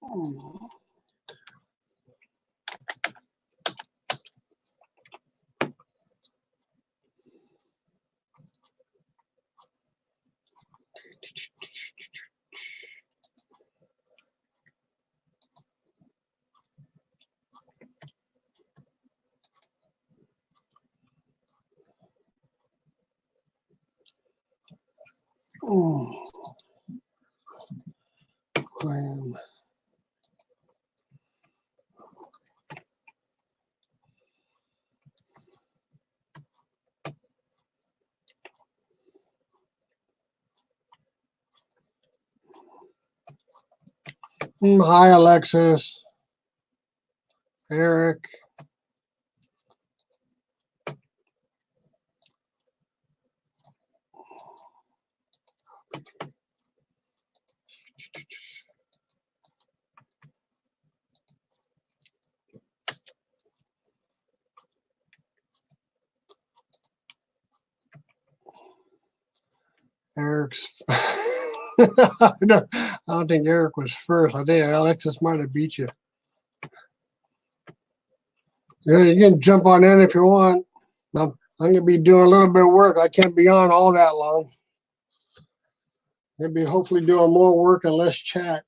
Mm. Clam. Hi, Alexis. Eric. Eric's. I don't think Eric was first. I think Alexis might have beat you. Yeah, you can jump on in if you want. I'm going to be doing a little bit of work. I can't be on all that long. I'll be hopefully doing more work and less chat.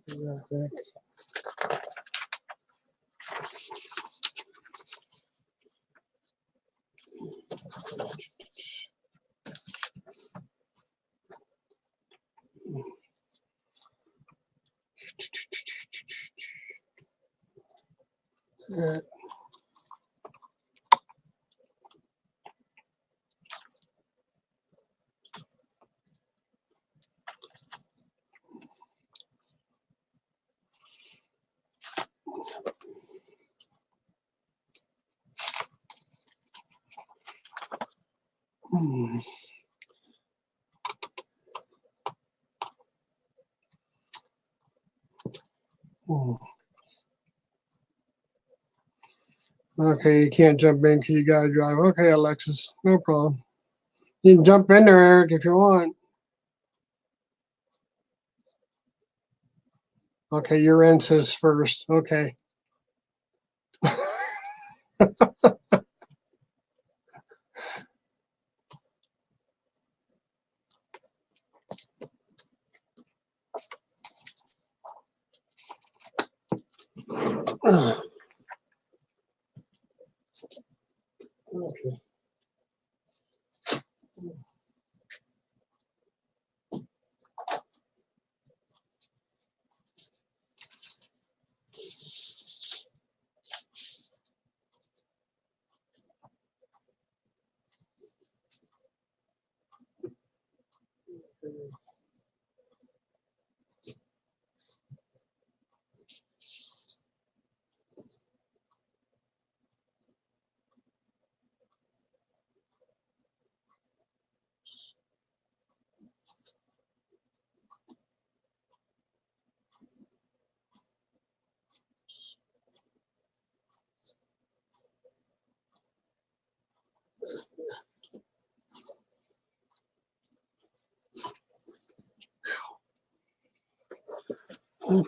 I think. Hmm. Hmm. Okay, you can't jump in because you got to drive. Okay, Alexis, no problem. You can jump in there, Eric, if you want. Okay, your in says first. Okay. Okay. Okay.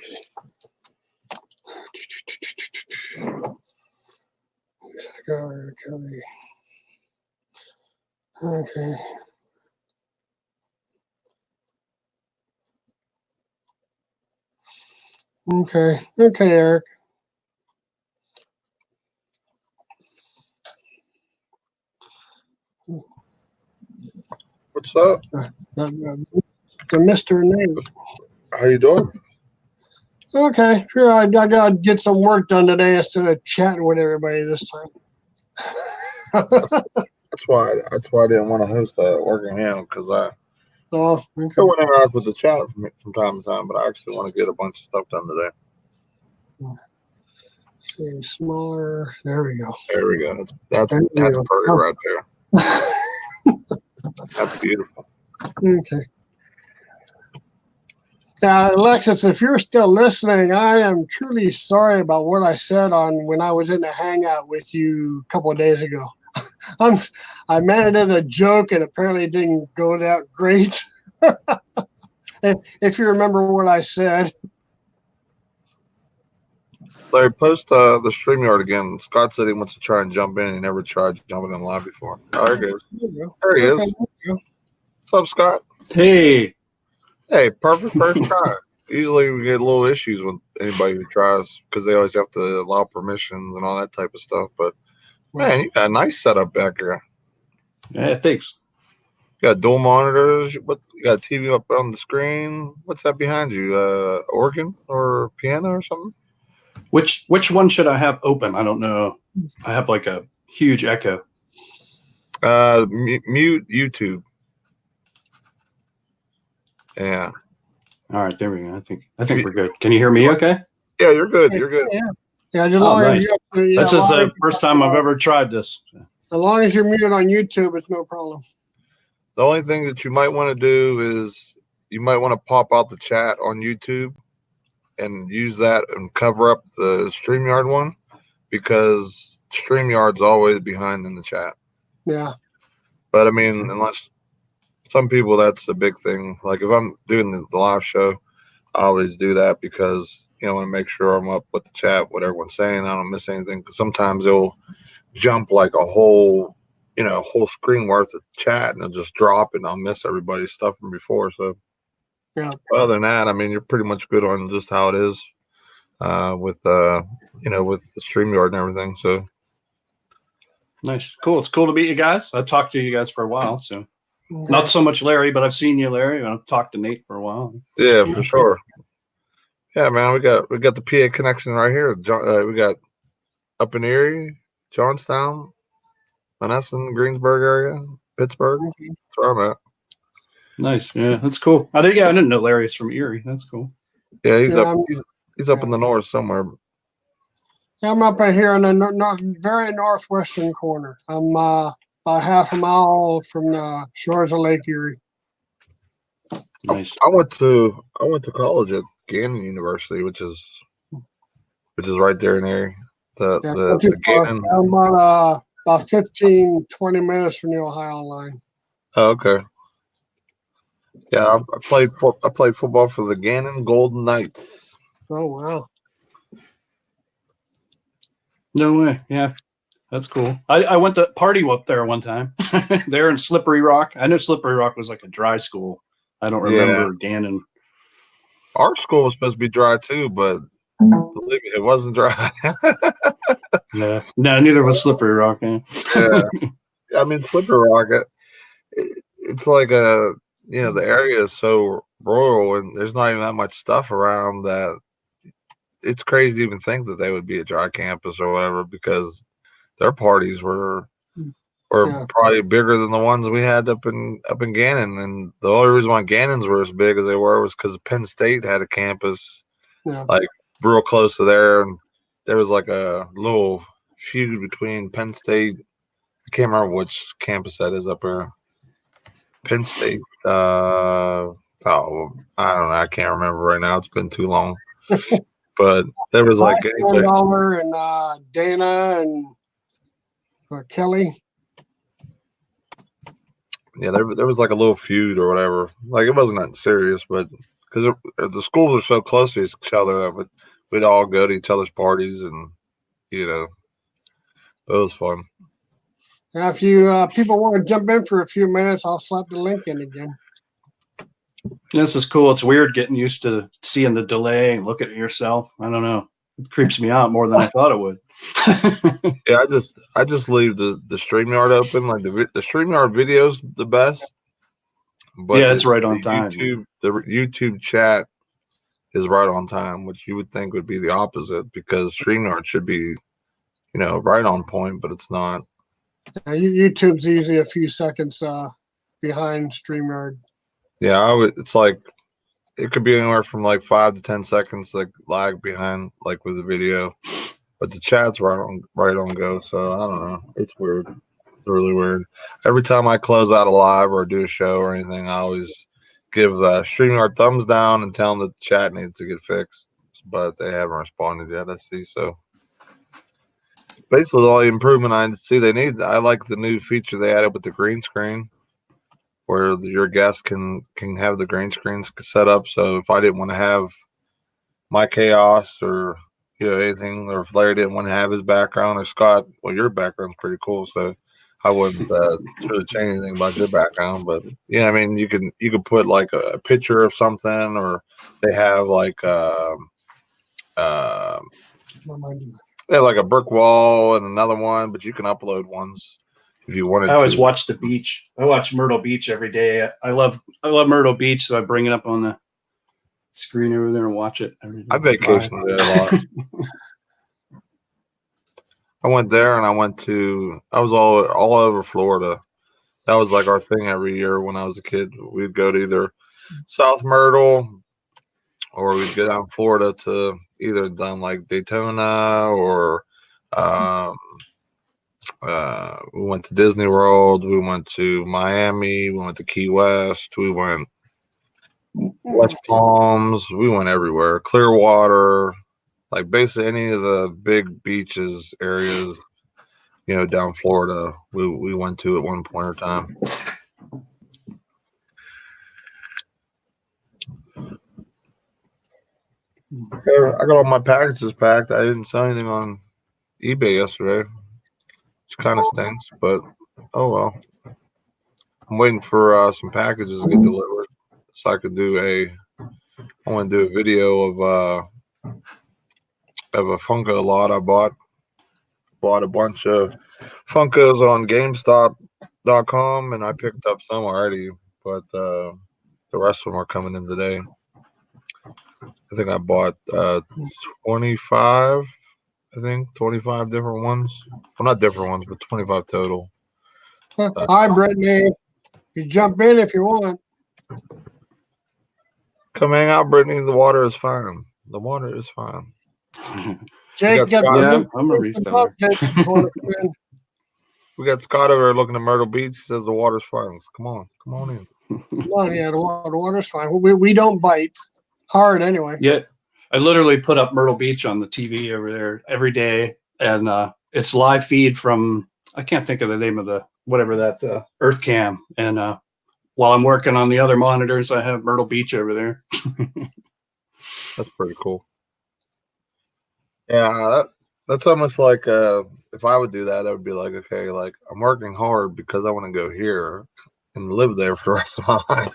Go, Eric, Kelly. Okay. Okay. Okay, Eric. What's up? The Mr. Nate. How you doing? Okay, sure. I got to get some work done today instead of chatting with everybody this time. That's why I didn't want to host that working hand because I Oh, still okay. want to interact with the chat from time to time, but I actually want to get a bunch of stuff done today. See, smaller. There we go. There we go. That's There we go. pretty right there. That's beautiful. Okay. Alexis, if you're still listening, I am truly sorry about what I said on when I was in the hangout with you a couple of days ago. I meant it as a joke, and apparently it didn't go that great. If you remember what I said. Larry, post the StreamYard again. Scott said he wants to try and jump in. He never tried jumping in live before. Oh, there he goes. There he Okay, is. What's up, Scott? Hey, Hey, perfect first try. Usually we get little issues with anybody who tries because they always have to allow permissions and all that type of stuff. But man, you got a nice setup back here. yeah, thanks. You got dual monitors. What you got? TV up on the screen. What's that behind you? Organ or piano or something? Which one should I have open? I don't know. I have like a huge echo. Mute YouTube. Yeah. All right, there we go. I think we're good. Can you hear me okay? Yeah, you're good. You're good. Yeah, just Oh, long nice. as This is the first time I've ever tried this. as long as you're muted on YouTube, it's no problem. The only thing that you might want to do is you might want to pop out the chat on YouTube and use that and cover up the StreamYard one because StreamYard's always behind in the chat. Yeah. But I mean, unless some people, that's a big thing. Like if I'm doing the live show, I always do that because, you know, I want to make sure I'm up with the chat, what everyone's saying. I don't miss anything because sometimes it'll jump like a whole screen worth of chat and it'll just drop and I'll miss everybody's stuff from before. So Yeah. other than that, I mean, you're pretty much good on just how it is with the StreamYard and everything. So Nice, cool. It's cool to meet you guys. I've talked to you guys for a while, so not so much Larry, but I've seen you, Larry, and I've talked to Nate for a while. yeah, for sure. Yeah, man, we got the PA connection right here. We got up in Erie, Johnstown, Monessen, Greensburg area, Pittsburgh. That's where I'm at. Nice, yeah, that's cool. I didn't know Larry's from Erie. That's cool. Yeah, he's up in the north somewhere. Yeah, I'm up in here in the very northwestern corner. I'm about half a mile from the shores of Lake Erie. Nice. I went to college at Gannon University, which is right there in Erie. The Gannon. I'm about 15, 20 minutes from the Ohio line. Oh, okay. Yeah, I played football for the Gannon Golden Knights. Oh wow. No way. Yeah, that's cool. I went to party up there one time. They're in Slippery Rock. I know Slippery Rock was like a dry school. I don't remember Gannon. Our school was supposed to be dry too, but believe me, it wasn't dry. Yeah. No, neither was Slippery Rock. Yeah. I mean, Slippery Rock, it's like the area is so rural and there's not even that much stuff around that it's crazy to even think that they would be a dry campus or whatever because their parties were probably bigger than the ones we had up in Gannon. And the only reason why Gannon's were as big as they were was because Penn State had a campus like real close to there, and there was like a little feud between Penn State. I can't remember which campus that is up there. Penn State. I don't know. I can't remember right now. It's been too long. But there was like Dollar and Dana and Kelly. Yeah, there was like a little feud or whatever. Like it wasn't that serious, but because the schools are so close to each other, but we'd all go to each other's parties, and it was fun. Now, if you people want to jump in for a few minutes, I'll slap the link in again. This is cool. It's weird getting used to seeing the delay and look at it yourself. I don't know. It creeps me out more than I thought it would. Yeah, I just leave the StreamYard open. Like the StreamYard video's the best. But yeah, it's right on time. The YouTube chat is right on time, which you would think would be the opposite because StreamYard should be, right on point, but it's not. YouTube's usually a few seconds behind StreamYard. Yeah, it's like it could be anywhere from like 5 to 10 seconds like lag behind, like with the video, but the chat's right on go. So I don't know. It's weird. It's really weird. Every time I close out a live or do a show or anything, I always give StreamYard thumbs down and tell them that the chat needs to get fixed, but they haven't responded yet. I see. So basically the only improvement I see they need. I like the new feature they added with the green screen, where your guest can have the green screens set up. So if I didn't want to have my chaos or anything, or if Larry didn't want to have his background, or Scott, well, your background's pretty cool, so I wouldn't really change anything about your background. But yeah, I mean, you can put like a picture of something, or they have like they have like a brick wall and another one, but you can upload ones if you wanted I always to. watch the beach. I watch Myrtle Beach every day. I love Myrtle Beach, so I bring it up on the screen over there and watch it every day. I vacationed there a lot. I went there, and I was all over Florida. That was like our thing every year when I was a kid. We'd go to either South Myrtle, or we'd go down Florida to either down like Daytona, or we went to Disney World. We went to Miami. We went to Key West. We went West Palms. We went everywhere. Clearwater, like basically any of the big beaches areas, down Florida, we went to at one point in time. I got all my packages packed. I didn't sell anything on eBay yesterday, which kind of stinks, but oh well. I'm waiting for some packages to get delivered so I could I want to do a video of a Funko lot I bought. Bought a bunch of Funkos on GameStop.com, and I picked up some already, but the rest of them are coming in today. I think I bought 25 different ones. Well, not different ones, but 25 total. Hi, Brittany. You jump in if you want. Come hang out, Brittany. The water is fine. The water is fine. Jake, Yeah, I'm a reseller. We got Scott over there looking at Myrtle Beach. He says the water's fine. Come on in. Oh, yeah, the water's fine. We don't bite hard anyway. Yeah, I literally put up Myrtle Beach on the TV over there every day, and it's live feed from, I can't think of the name of that Earth Cam, and while I'm working on the other monitors, I have Myrtle Beach over there. That's pretty cool. Yeah, that's almost like if I would do that, I would be like, okay, like I'm working hard because I want to go here and live there for the rest of my life.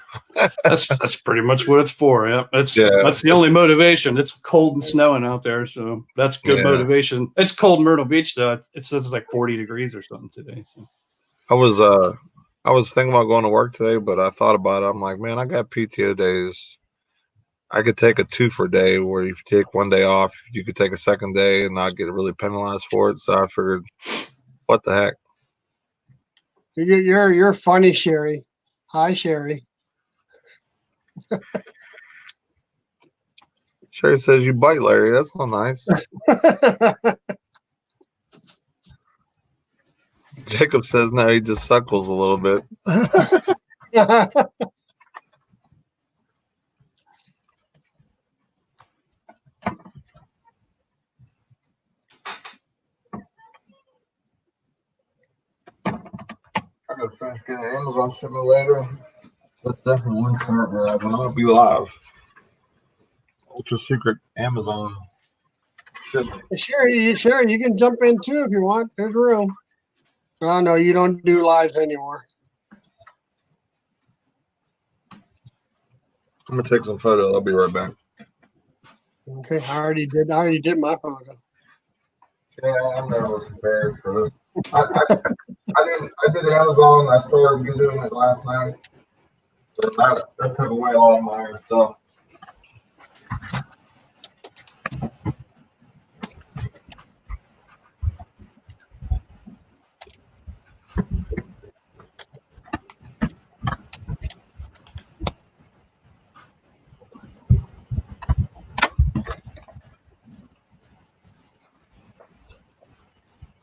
That's pretty much what it's for. Yeah, that's the only motivation. It's cold and snowing out there, so that's good motivation. It's cold in Myrtle Beach though. It says it's like 40 degrees or something today. So I was thinking about going to work today, but I thought about it. I'm like, man, I got PTO days. I could take a 2-for day where if you take one day off, you could take a second day and not get really penalized for it. So I figured, what the heck? You're funny, Sherry. Hi, Sherry. Sherry says you bite, Larry. That's not nice. Jacob says no, he just suckles a little bit. I'm gonna finish getting an Amazon shipment later. That's definitely one part where I will not be live. Ultra secret Amazon shipment. Sherry, you can jump in too if you want. There's room. Oh no, you don't do lives anymore. I'm gonna take some photos. I'll be right back. Okay, I already did my photo. Yeah, I'm never prepared for this. I did Amazon. I started doing it last night. But that took away all my stuff.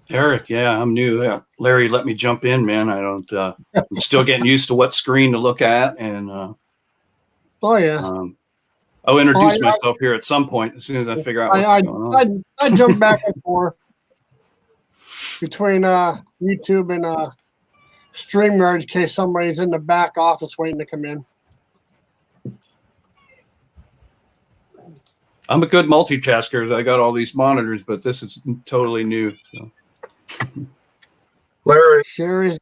Eric, yeah, I'm new. Yeah. Larry let me jump in, man. I don't. I'm still getting used to what screen to look at, and Oh yeah. I'll introduce myself here at some point as soon as I figure out what's going on. I jump back and forth. between YouTube and StreamYard in case somebody's in the back office waiting to come in. I'm a good multitasker. I got all these monitors, but this is totally new. So. Larry, Sherry,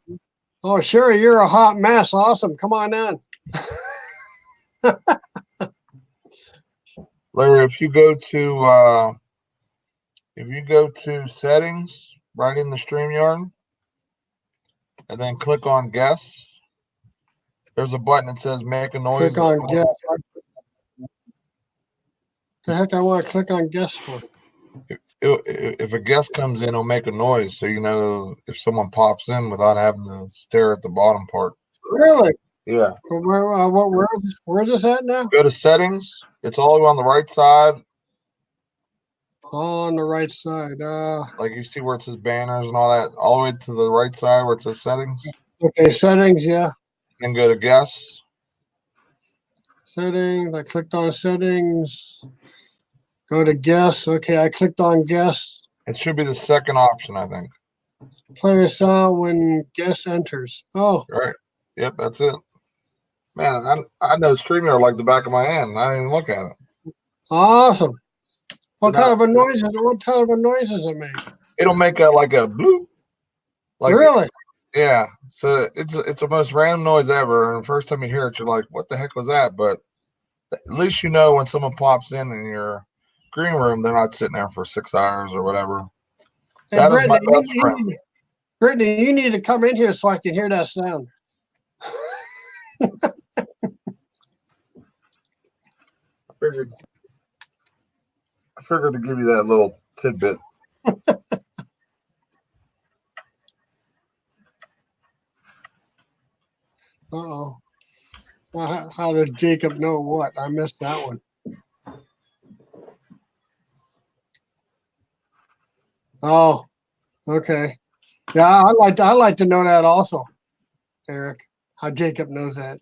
you're a hot mess. Awesome. Come on in. Larry, if you go to settings right in the StreamYard and then click on guests, there's a button that says make a noise. Click on guest. The heck I want to click on guest for? If a guest comes in, it'll make a noise so you know if someone pops in without having to stare at the bottom part. Really? Yeah. Where is this at now? Go to settings. It's all the way on the right side. On the right side. Like you see where it says banners and all that, all the way to the right side where it says settings. Okay, settings, yeah. Then go to guests. Settings. I clicked on settings. Go to guests. Okay, I clicked on guests. It should be the second option, I think. Play a sound when guest enters. Oh. Right. Yep, that's it. Man, I know StreamYard like the back of my hand. And I didn't even look at it. Awesome. What kind of a noise does it make? It'll make like a bloop. Like, really? Yeah. So it's the most random noise ever. And the first time you hear it, you're like, what the heck was that? But at least you know when someone pops in your green room, they're not sitting there for 6 hours or whatever. Hey, That is my best friend. Brittany, you need to come in here so I can hear that sound. I figured to give you that little tidbit. Uh-oh. How does Jacob know what? I missed that one. Oh, okay. Yeah, I like to know that also, Eric. How Jacob knows that.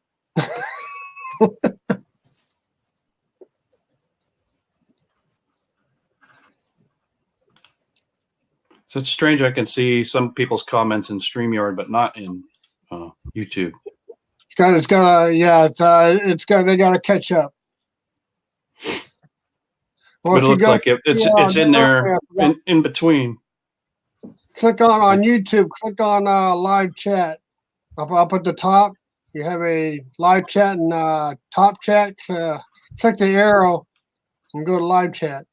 So it's strange. I can see some people's comments in StreamYard, but not in YouTube. They gotta catch up. Well, But it looks like it's in there in between. Click on YouTube. Click on live chat. Up at the top, you have a live chat and top chat. Click the arrow and go to live chat.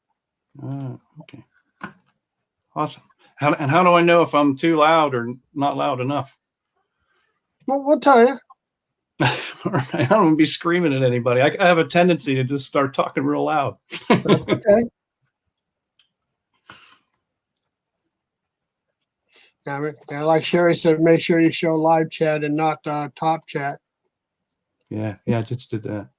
Okay. Awesome. How do I know if I'm too loud or not loud enough? Well, we'll tell you. I don't want to be screaming at anybody. I have a tendency to just start talking real loud. Okay. Yeah, like Sherry said, make sure you show live chat and not top chat. Yeah, I just did that.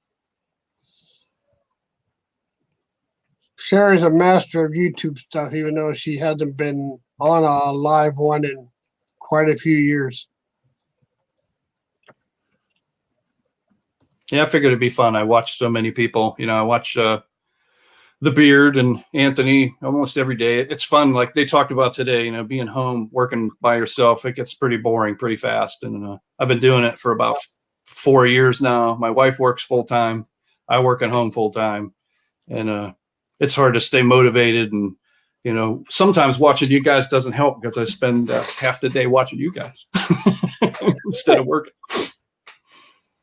Sherry's a master of YouTube stuff, even though she hasn't been on a live one in quite a few years. Yeah, I figured it'd be fun. I watch so many people. I watch The Beard and Anthony almost every day. It's fun. Like they talked about today, being home, working by yourself, it gets pretty boring pretty fast. And I've been doing it for about 4 years now. My wife works full time. I work at home full time. And it's hard to stay motivated. And, sometimes watching you guys doesn't help because I spend half the day watching you guys instead of working.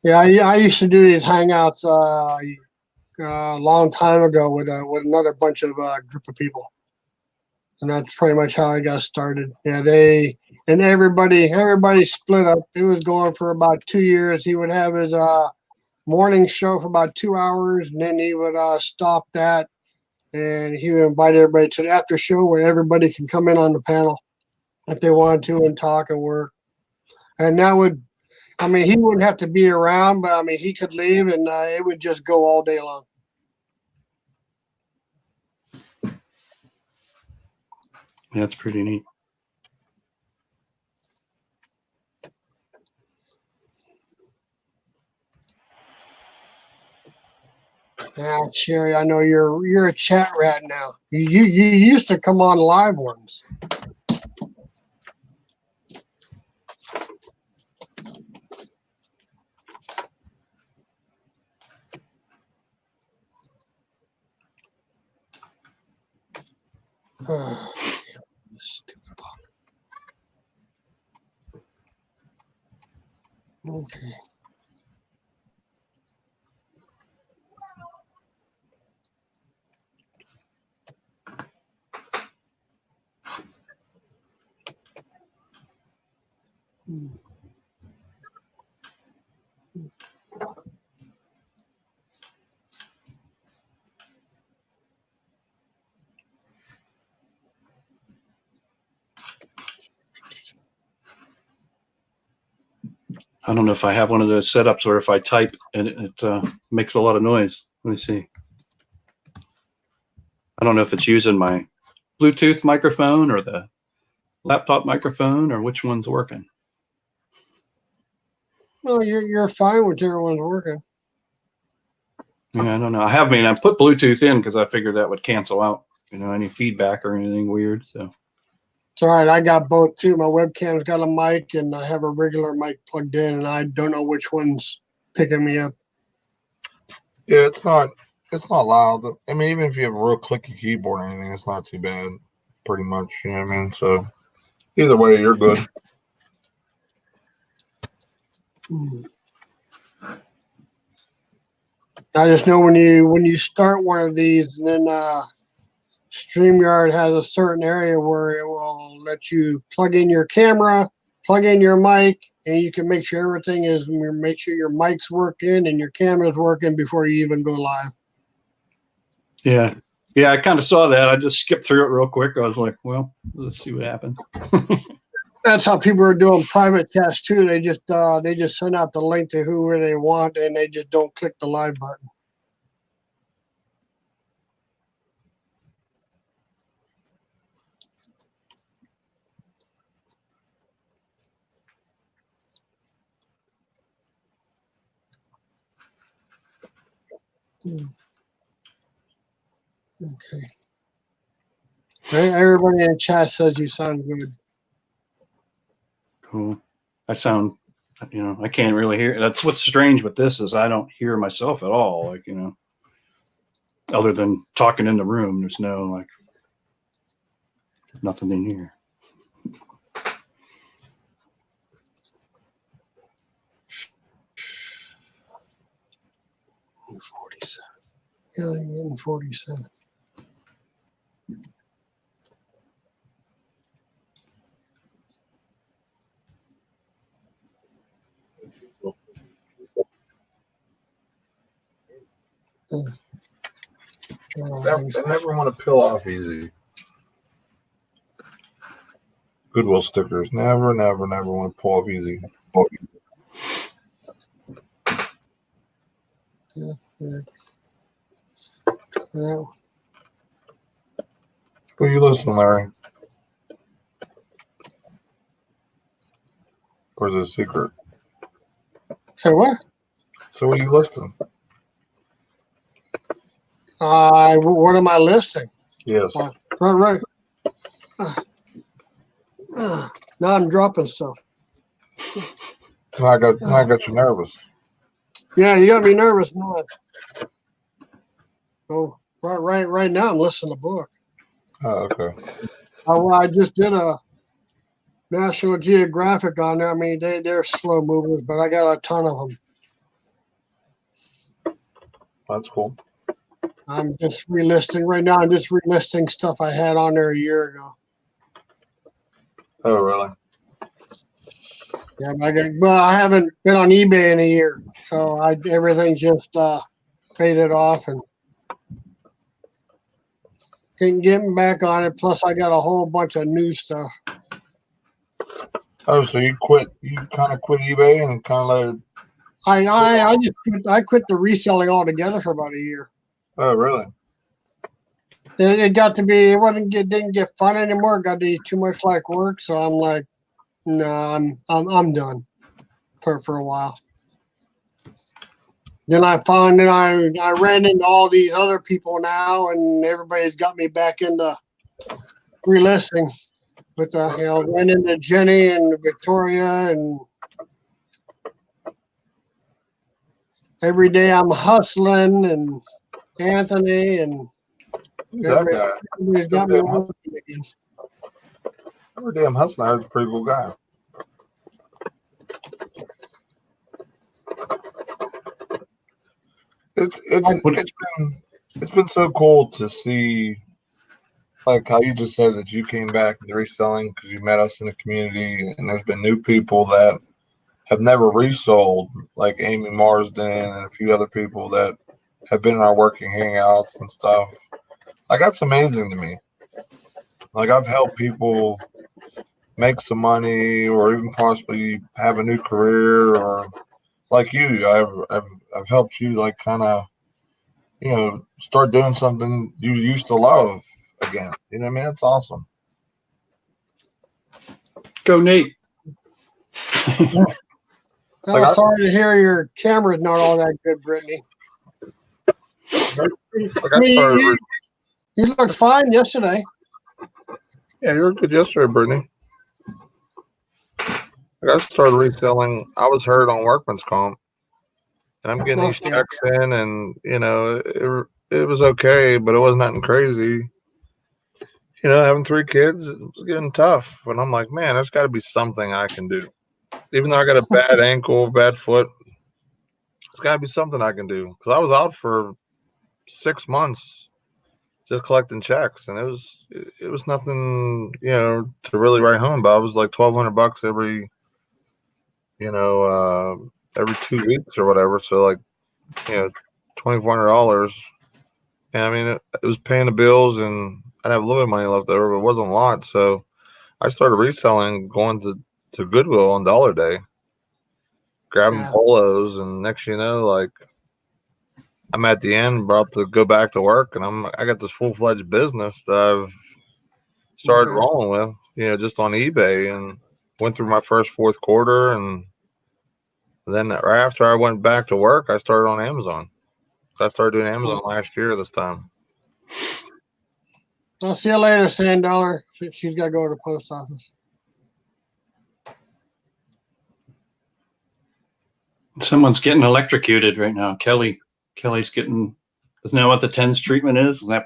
Yeah, I used to do these hangouts a long time ago with another bunch of group of people, and that's pretty much how I got started. Yeah, everybody split up. It was going for about 2 years. He would have his morning show for about 2 hours, and then he would stop that, and he would invite everybody to the after show where everybody can come in on the panel if they wanted to and talk and work. And that would. He wouldn't have to be around, but he could leave and it would just go all day long. Yeah, it's pretty neat. Yeah, Sherry, I know you're a chat rat now. You used to come on live ones. Stupid fuck. Okay. I don't know if I have one of those setups where if I type and it makes a lot of noise. Let me see. I don't know if it's using my Bluetooth microphone or the laptop microphone or which one's working. No, you're fine with everyone's working. Yeah, I don't know. I put Bluetooth in because I figured that would cancel out, any feedback or anything weird. So It's all right. I got both too. My webcam's got a mic, and I have a regular mic plugged in, and I don't know which one's picking me up. Yeah, it's not loud. I mean, even if you have a real clicky keyboard or anything, it's not too bad. Pretty much, you know what I mean? So either way, you're good. I just know when you start one of these, and then StreamYard has a certain area where it will let you plug in your camera, plug in your mic, and you can make sure make sure your mic's working and your camera's working before you even go live. yeah, I kind of saw that. I just skipped through it real quick. I was like, well, let's see what happens. That's how people are doing private chats too. They just send out the link to whoever they want, and they just don't click the live button. Okay. Everybody in the chat says you sound good. Cool. I sound, I can't really hear. That's what's strange with this is I don't hear myself at all. Like, other than talking in the room, there's no nothing in here. Yeah, you're getting 47. They never want to peel off easy. Goodwill stickers never want to pull off easy. Yeah. Who are you listening, Larry? Or is it a secret? So what? So what are you listing? What am I listing? Yes. Right. Now I'm dropping stuff. I got you nervous. Yeah, you got me nervous, man. Oh, right now I'm listening to a book. Oh, okay. I just did a National Geographic on there. I mean, they're slow movers, but I got a ton of them. That's cool. I'm just relisting right now. I'm just relisting stuff I had on there a year ago. Oh, really? Yeah, but I haven't been on eBay in a year, so everything just faded off and can't get back on it. Plus, I got a whole bunch of new stuff. Oh, so you quit? You kind of quit eBay and kind of let it? I quit the reselling altogether for about a year. Oh, really? It got to be it didn't get fun anymore. It got to be too much like work, so I'm like, no, I'm done for a while. Then I ran into all these other people now, and everybody's got me back into relisting. But ran into Jenny and Victoria, and every day I'm hustling, and Anthony, and Who's that guy? Everybody's got me working again. Damn Hustler is a pretty cool guy. It's been so cool to see, like how you just said that you came back and reselling because you met us in the community, and there's been new people that have never resold, like Amy Marsden and a few other people that have been in our working hangouts and stuff. Like that's amazing to me. Like I've helped people make some money or even possibly have a new career, or like you, I've helped you like kind of, start doing something you used to love again. You know what I mean? That's awesome. Go Nate. Oh, sorry to hear your camera's not all that good, Brittany. You looked fine yesterday. Yeah, you were good yesterday, Brittany. I started reselling. I was hurt on workman's comp, and I'm getting these checks in, and it was okay, but it wasn't nothing crazy. Having 3 kids, it was getting tough. But I'm like, man, there's got to be something I can do. Even though I got a bad ankle, bad foot, there's got to be something I can do. Because I was out for 6 months just collecting checks, and it was nothing, to really write home about. It was like $1,200 every 2 weeks or whatever. So like, $2,400. And I mean, it was paying the bills, and I'd have a little bit of money left over, but it wasn't a lot. So I started reselling, going to Goodwill on Dollar Day, grabbing polos, and next like I'm at the end, about to go back to work, and I got this full-fledged business that I've started rolling with, just on eBay, and went through my first fourth quarter, and then right after I went back to work, I started on Amazon. So I started doing Amazon last year this time. I'll see you later, Sand Dollar. She's got to go to the post office. Someone's getting electrocuted right now. Kelly's getting. Isn't that what the TENS treatment is? Yeah,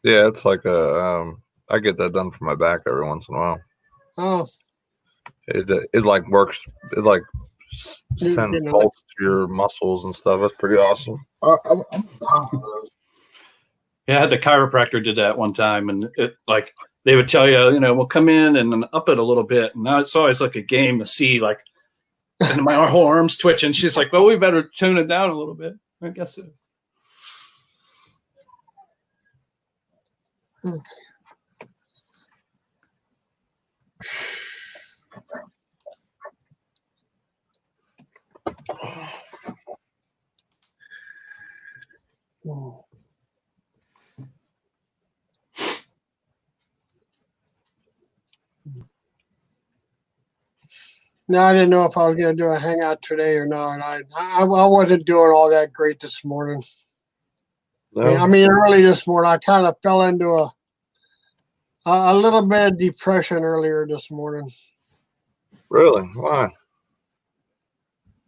it's like I get that done for my back every once in a while. Oh. It like works. It like sends pulse to your muscles and stuff. That's pretty awesome. Yeah, I had the chiropractor did that one time, and it like they would tell you, we'll come in and up it a little bit, and now it's always like a game to see, like, and my whole arm's twitching. She's like, well, we better tune it down a little bit. I guess so. No, I didn't know if I was going to do a hangout today or not. I wasn't doing all that great this morning. No. I mean, early this morning, I kind of fell into a little bit of depression earlier this morning. Really? Why?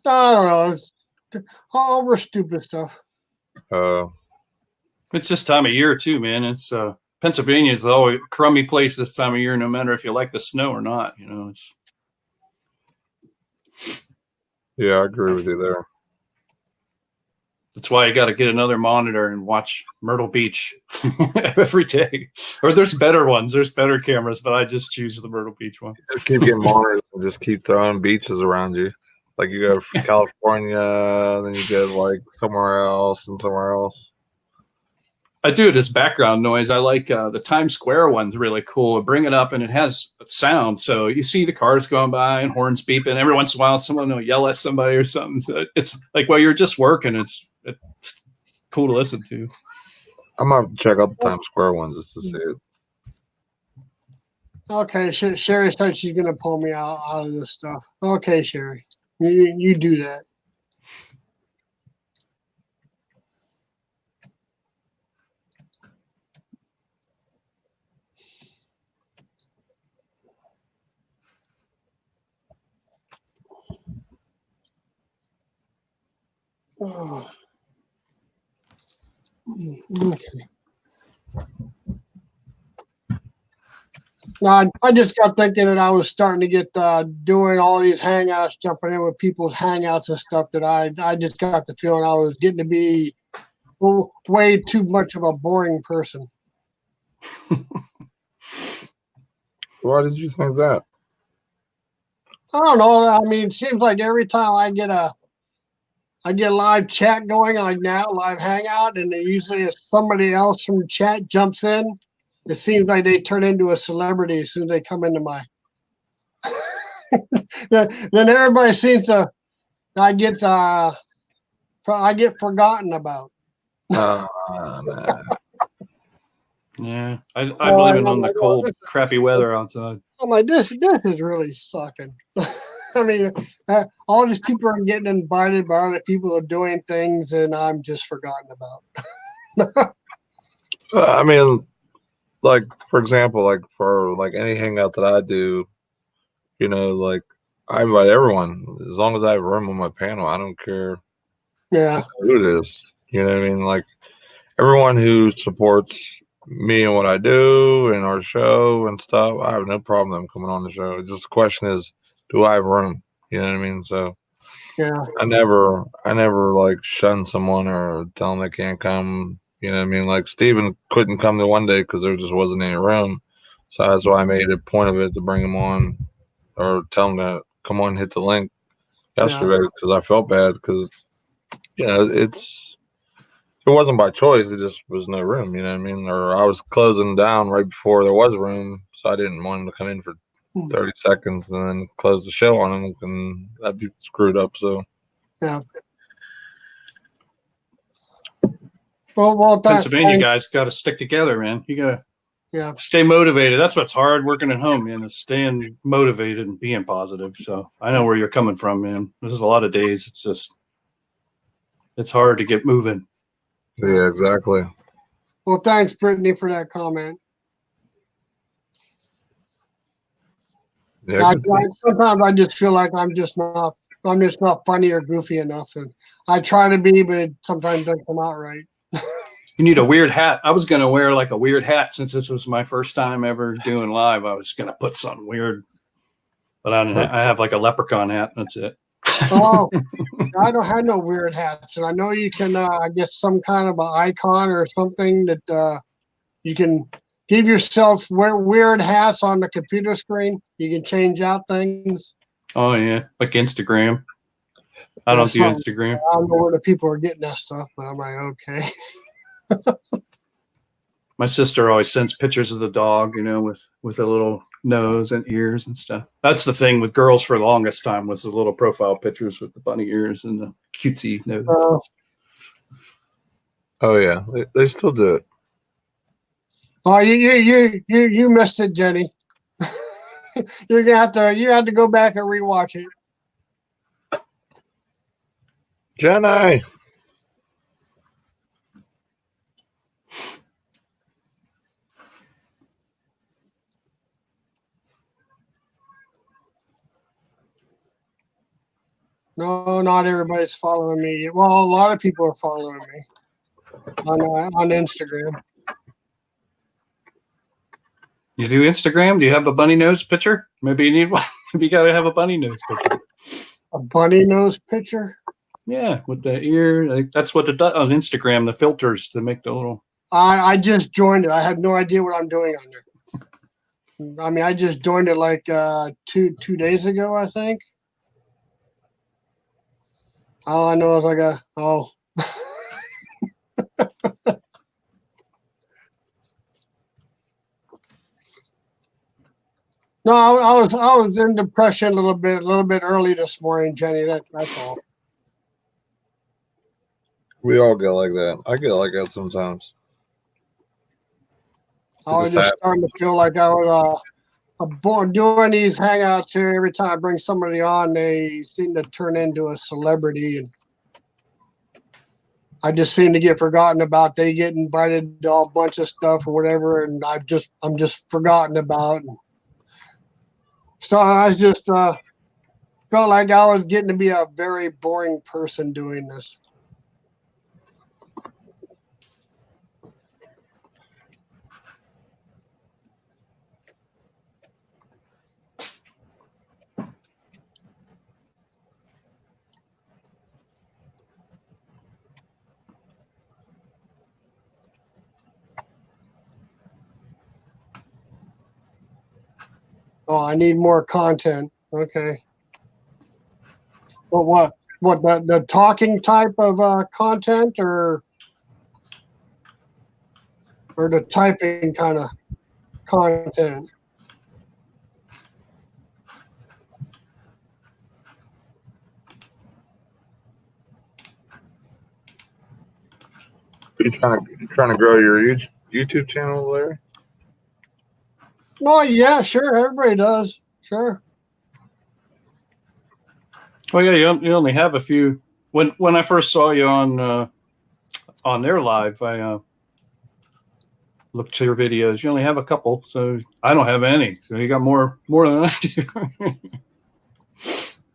I don't know. It's over stupid stuff. It's this time of year too, man. It's Pennsylvania is always a crummy place this time of year, no matter if you like the snow or not. It's. Yeah, I agree with you there. That's why you got to get another monitor and watch Myrtle Beach every day. Or there's better ones. There's better cameras, but I just choose the Myrtle Beach one. Just keep getting monitors and just keep throwing beaches around you. Like you go from California, then you go like somewhere else and somewhere else. I do it as background noise. I like the Times Square one's really cool. I bring it up and it has sound. So you see the cars going by and horns beeping. Every once in a while, someone will yell at somebody or something. So it's like while you're just working, it's cool to listen to. I'm going to check out the Times Square one just to see it. Okay, Sherry said she's going to pull me out of this stuff. Okay, Sherry, you do that. Oh. Okay. No, I just got thinking that I was starting to get doing all these hangouts, jumping in with people's hangouts and stuff. That I just got the feeling I was getting to be way too much of a boring person. Why did you think that? I don't know. I mean, it seems like every time I get a live chat going like now, live hangout, and then usually if somebody else from the chat jumps in, it seems like they turn into a celebrity as soon as they come into my. Then everybody seems to. I get forgotten about. Nah. Yeah, I Oh, blame it I'm on the like, oh, cold, crappy weather outside. I'm like, this is really sucking. I mean, all these people are getting invited by other people are doing things, and I'm just forgotten about. I mean, like for example, like for like any hangout that I do, like I invite everyone as long as I have room on my panel. I don't care Yeah, who it is. You know what I mean? Like everyone who supports me and what I do and our show and stuff, I have no problem with them coming on the show. It's just the question is, do I have room? You know what I mean? So yeah, I never like shun someone or tell them they can't come. You know what I mean? Like Steven couldn't come to one day because there just wasn't any room. So that's why I made a point of it to bring him on or tell him to come on and hit the link yesterday because I felt bad because, it wasn't by choice. It just was no room. You know what I mean? Or I was closing down right before there was room. So I didn't want him to come in for 30 seconds and then close the show on him, and that'd be screwed up. So yeah. Well, Pennsylvania guys got to stick together, man. You got to stay motivated. That's what's hard working at home, man, is staying motivated and being positive. So I know where you're coming from, man. There's a lot of days it's hard to get moving. yeah, exactly. Well, thanks, Brittany, for that comment. Yeah, sometimes I just feel like I'm just not funny or goofy enough, and I try to be, but it sometimes doesn't come out right. You need a weird hat. I was going to wear like a weird hat since this was my first time ever doing live. I was going to put something weird, but I have like a leprechaun hat. That's it. Oh, I don't have no weird hats, and I know you can. I guess some kind of an icon or something that you can give yourself weird hats on the computer screen. You can change out things. Oh yeah, like Instagram. I don't do Instagram. I don't know where the people are getting that stuff, but I'm like, okay. My sister always sends pictures of the dog, with a little nose and ears and stuff. That's the thing with girls for the longest time was the little profile pictures with the bunny ears and the cutesy nose. Oh yeah, they still do it. Oh, you missed it, Jenny. You have to go back and rewatch it. Jenny. No, not everybody's following me. Well, a lot of people are following me on Instagram. You do Instagram? Do you have a bunny nose picture? Maybe you need one. Maybe you got to have a bunny nose picture. A bunny nose picture? Yeah, with the ear. Like, that's what it does on Instagram, the filters to make the little. I just joined it. I have no idea what I'm doing on there. I mean, I just joined it like 2 days ago, I think. All I know is No, I was in depression a little bit early this morning, Jenny. That's all. We all get like that. I get like that sometimes. I was just starting to feel like I was doing these hangouts here. Every time I bring somebody on, they seem to turn into a celebrity, and I just seem to get forgotten about. They get invited to a bunch of stuff or whatever, and I'm just forgotten about. So I just felt like I was getting to be a very boring person doing this. Oh, I need more content. Okay. Well, what the talking type of content or the typing kind of content? Are you trying to grow your YouTube channel there? Oh yeah, sure. Everybody does. Sure. Well, yeah, you only have a few. When I first saw you on their live, I looked to your videos. You only have a couple, so I don't have any. So you got more than I do.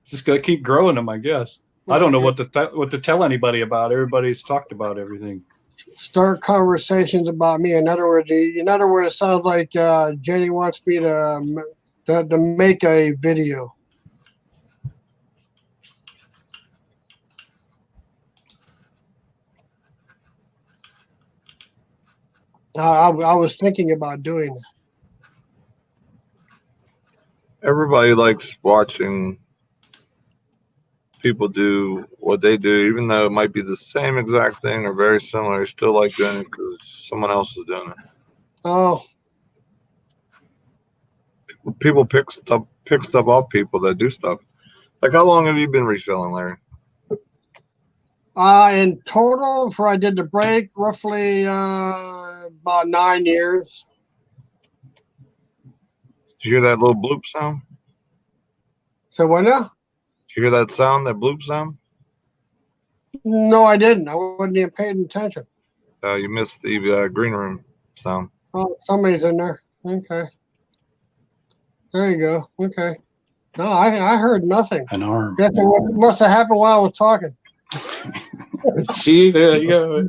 Just gotta keep growing them, I guess. I don't know what to tell anybody about. Everybody's talked about everything. Start conversations about me. In other words, it sounds like Jenny wants me to make a video. I was thinking about doing that. Everybody likes watching people do what they do, even though it might be the same exact thing or very similar. They still like doing it because someone else is doing it. Oh, People pick stuff off people that do stuff. Like, how long have you been reselling, Larry? in total, before I did the break, roughly about 9 years. Did you hear that little bloop sound? So what now? Did you hear that sound, that bloop sound? No, I didn't. I wasn't even paying attention. You missed the green room sound. Oh, somebody's in there. Okay. There you go. Okay. No, I heard nothing. An arm. Guess it must have happened while I was talking. See, there you go.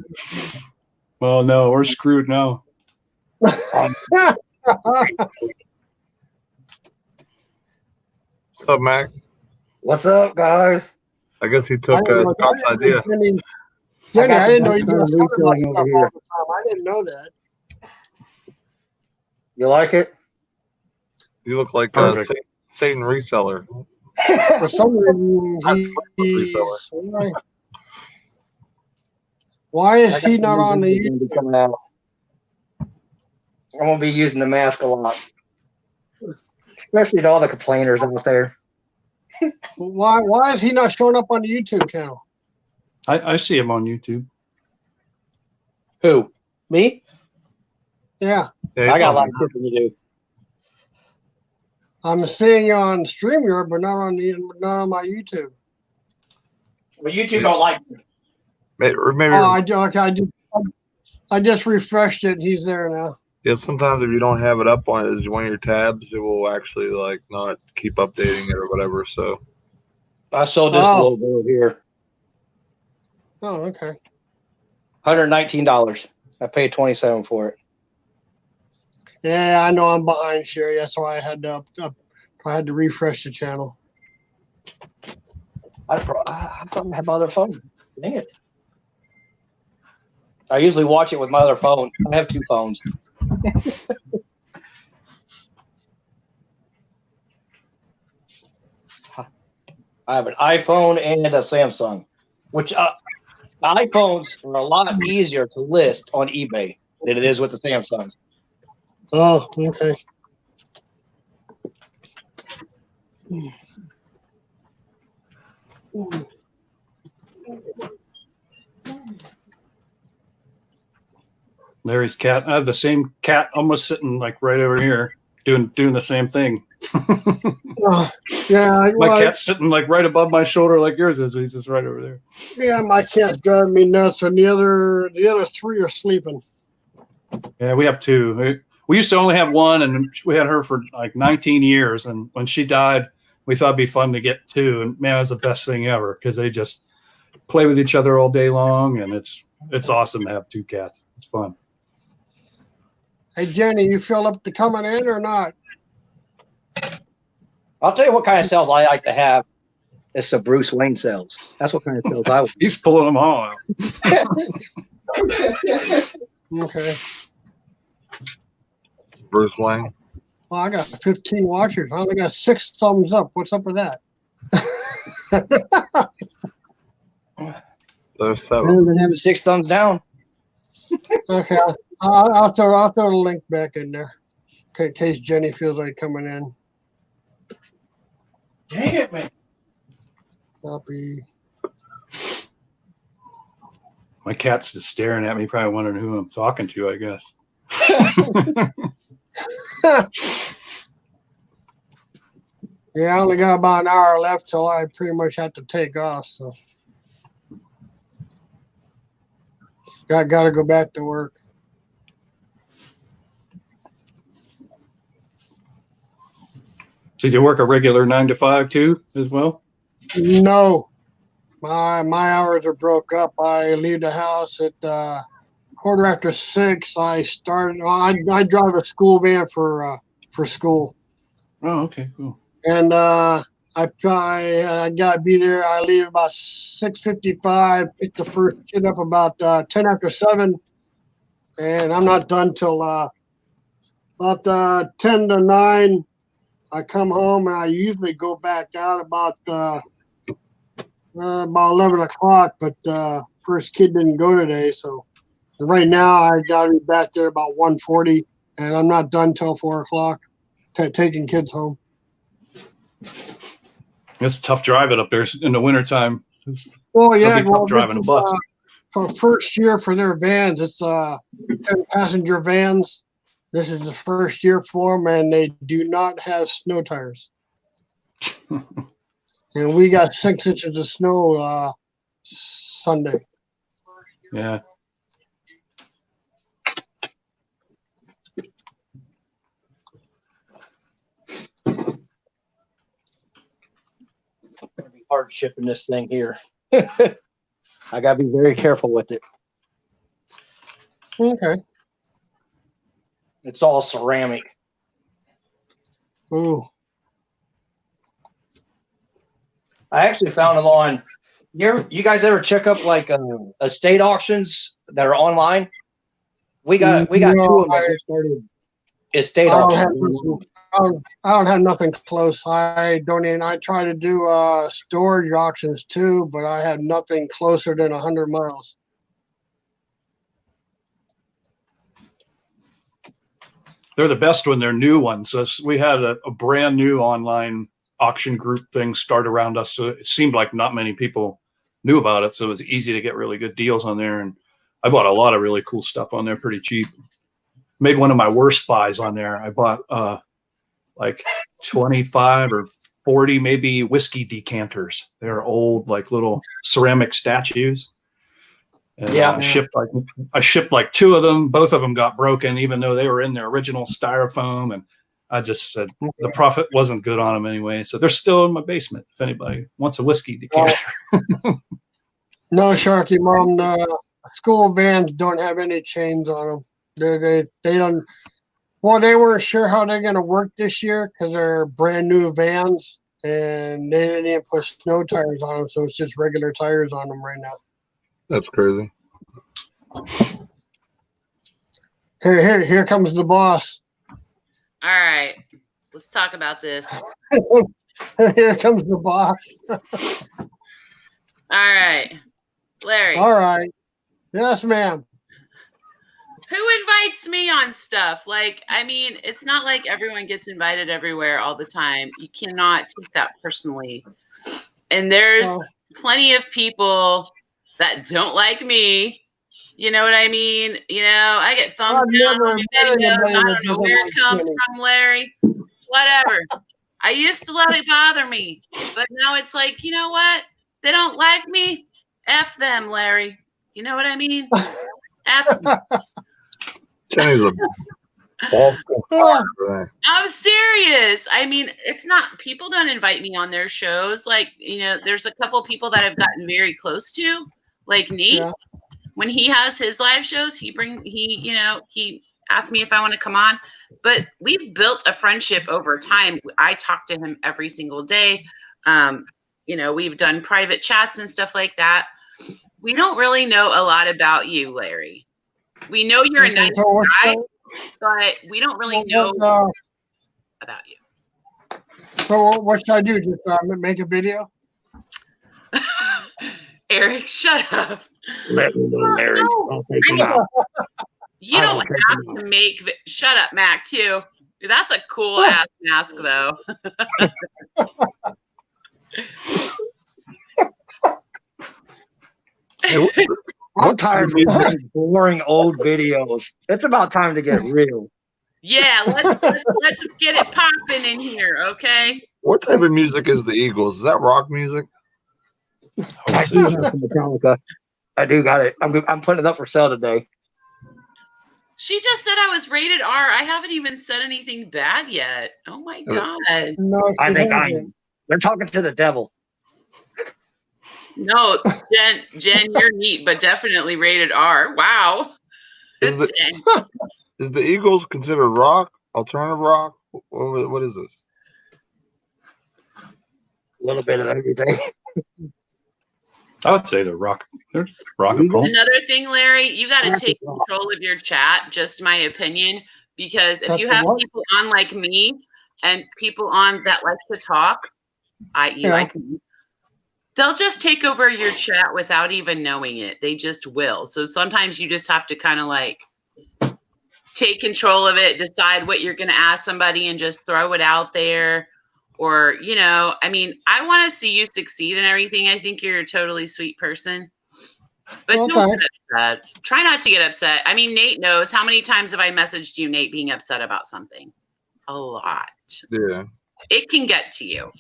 Well, no, we're screwed now. What's up, Mac? What's up, guys? I guess he took Scott's idea. Jenny, I didn't know you got were a talking about reselling stuff over all here. the time. I didn't know that. You like it? You look like a Perfect. Satan reseller. For some reason, That's reseller. why is I got he some not new on the videos gonna be coming out. I'm gonna be using the mask a lot, especially to all the complainers out there. Why is he not showing up on the YouTube channel? I see him on YouTube. Who? Me? Yeah, Yeah, I got a lot he's of cooking to do. I'm seeing you on StreamYard, but not on my YouTube. Well, YouTube don't like me. or maybe I just refreshed it. He's there now. yeah. Sometimes if you don't have it up on as one of your tabs, it will actually like not keep updating it or whatever. So I sold this Oh. logo here, Oh, okay. $119. I paid $27 for it. Yeah, I know I'm behind Sherry. That's why I had to refresh the channel. I thought I had my other phone. Dang it. I usually watch it with my other phone. I have two phones. I have an iPhone and a Samsung, which iPhones are a lot easier to list on eBay than it is with the Samsung. Oh, okay. Larry's cat. I have the same cat almost sitting like right over here doing the same thing. Yeah, My cat's sitting like right above my shoulder like yours is. He's just right over there. Yeah, my cat's driving me nuts, and the other three are sleeping. Yeah, we have two. We used to only have one, and we had her for like 19 years. And when she died, we thought it'd be fun to get two. And man, it was the best thing ever because they just play with each other all day long, and it's awesome to have two cats. It's fun. Hey, Jenny, you feel up to coming in or not? I'll tell you what kind of cells I like to have. It's some Bruce Wayne cells. That's what kind of cells I would. He's pulling them all out. Okay. Bruce Wayne. Well, I got 15 watchers. I only got 6 thumbs up. What's up with that? There's Better 7. than having 6 thumbs down. Okay, I'll throw the link back in there in case Jenny feels like coming in. Dang it, man. Copy. My cat's just staring at me, probably wondering who I'm talking to, I guess. Yeah, I only got about an hour left till I pretty much have to take off. So got to go back to work. So you work a regular 9 to 5 too, as well? No, my hours are broke up. I leave the house at 6:15. I start. I drive a school van for school, Oh, okay, cool. and I gotta be there. I leave about 6:55. Pick the first kid up about 7:10, and I'm not done till about 8:50. I come home and I usually go back out about 11 o'clock, but first kid didn't go today, so right now I gotta be back there about 1:40, and I'm not done till 4 o'clock taking kids home. It's tough driving up there in the wintertime. Well, yeah, It'll be tough driving a this is, bus. for first year for their vans, it's 10 passenger vans. This is the first year for them, and they do not have snow tires. And we got 6 inches of snow Sunday. Yeah. Gonna be hard shipping this thing here. I gotta be very careful with it. Okay. It's all ceramic. Ooh. I actually found them on. You guys ever check up like estate auctions that are online? We got No, 2 of them that just started estate I don't auctions. I don't have nothing close. I try to do storage auctions too, but I have nothing closer than 100 miles. They're the best when they're new ones. So we had a brand new online auction group thing start around us. So it seemed like not many people knew about it. So it was easy to get really good deals on there. And I bought a lot of really cool stuff on there pretty cheap. Made one of my worst buys on there. I bought like 25 or 40 maybe whiskey decanters. They're old, like little ceramic statues. And Yeah. I shipped like 2 of them. Both of them got broken, even though they were in their original styrofoam. And I just said the profit wasn't good on them anyway. So they're still in my basement. If anybody wants a whiskey decanter. No, Sharky Mom, school vans don't have any chains on them. They don't. Well, they weren't sure how they're going to work this year because they're brand new vans, and they didn't even put snow tires on them, so it's just regular tires on them right now. That's crazy. Here comes the boss. All right, let's talk about this. Here comes the boss. All right, Larry. All right. Yes, ma'am. Who invites me on stuff? Like, I mean, it's not like everyone gets invited everywhere all the time. You cannot take that personally. And there's plenty of people that don't like me. You know what I mean? You know, I get thumbs down on my videos. I don't know where it comes from, Larry. Whatever. I used to let it bother me, but now it's like, you know what? They don't like me. F them, Larry. You know what I mean? F them. Jenny's a awful fire. I'm serious. I mean, it's not, people don't invite me on their shows. Like, you know, there's a couple people that I've gotten very close to, like Nate. Yeah. When he has his live shows, he asked me if I want to come on. But we've built a friendship over time. I talk to him every single day. You know, we've done private chats and stuff like that. We don't really know a lot about you, Larry. We know you're a nice guy, but we don't really know. about you. So what should I do? Just make a video? Eric, shut up. Let me know, Larry. I'll take him out. You I don't will take have him to make. Shut up, Mac. Too. That's a cool ass mask, though. I'm tired of these boring old videos. It's about time to get real. Yeah, let's get it popping in here, okay? What type of music is the Eagles? Is that rock music? I do have some Metallica. I do got it. I'm putting it up for sale today. She just said I was rated R. I haven't even said anything bad yet. Oh my god. No, I she think I hasn't. am. They're talking to the devil. No, Jen, you're neat, but definitely rated R. Wow. Is the, Dang. is the Eagles considered rock? Alternative rock? What is this? A little bit of everything. I would say they're rock and roll. Another thing, Larry, you got to Rock take and roll. control of your chat. Just my opinion, because if That's you have what? people on like me and people on that like to talk, i.e., Yeah. like me, they'll just take over your chat without even knowing it. They just will. So sometimes you just have to kind of like take control of it, decide what you're going to ask somebody, and just throw it out there. Or, you know, I mean, I want to see you succeed and everything. I think you're a totally sweet person. But Well, don't thanks. get upset. Try not to get upset. I mean, Nate knows. How many times have I messaged you, Nate, being upset about something? A lot. Yeah. It can get to you.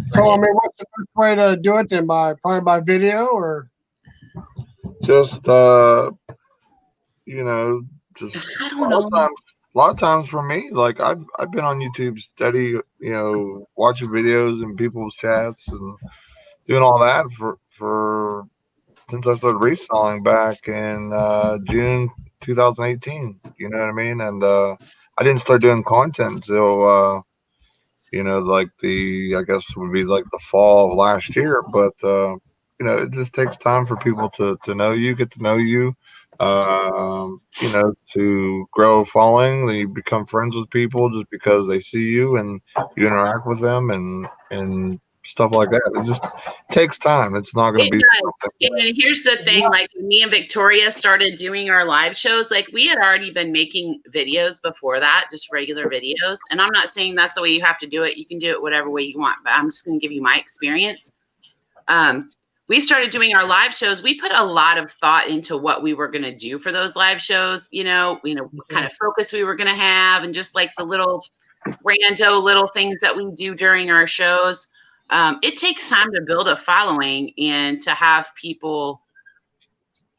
So I mean, what's the best way to do it then? Probably by video or? Just you know, just I don't know. a lot of times for me, like I've been on YouTube steady, you know, watching videos and people's chats and doing all that for since I started reselling back in June 2018. You know what I mean? And I didn't start doing content until you know, like I guess would be like the fall of last year. But you know, it just takes time for people to know you, get to know you. You know, to grow a following, you become friends with people just because they see you and you interact with them and stuff like that. It just takes time. It's not going to It be does. And here's the thing, like when me and Victoria started doing our live shows, like we had already been making videos before that, just regular videos. And I'm not saying that's the way you have to do it. You can do it whatever way you want, but I'm just going to give you my experience. We started doing our live shows. We put a lot of thought into what we were going to do for those live shows, what kind of focus we were going to have, and just like the little little things that we do during our shows. It takes time to build a following and to have people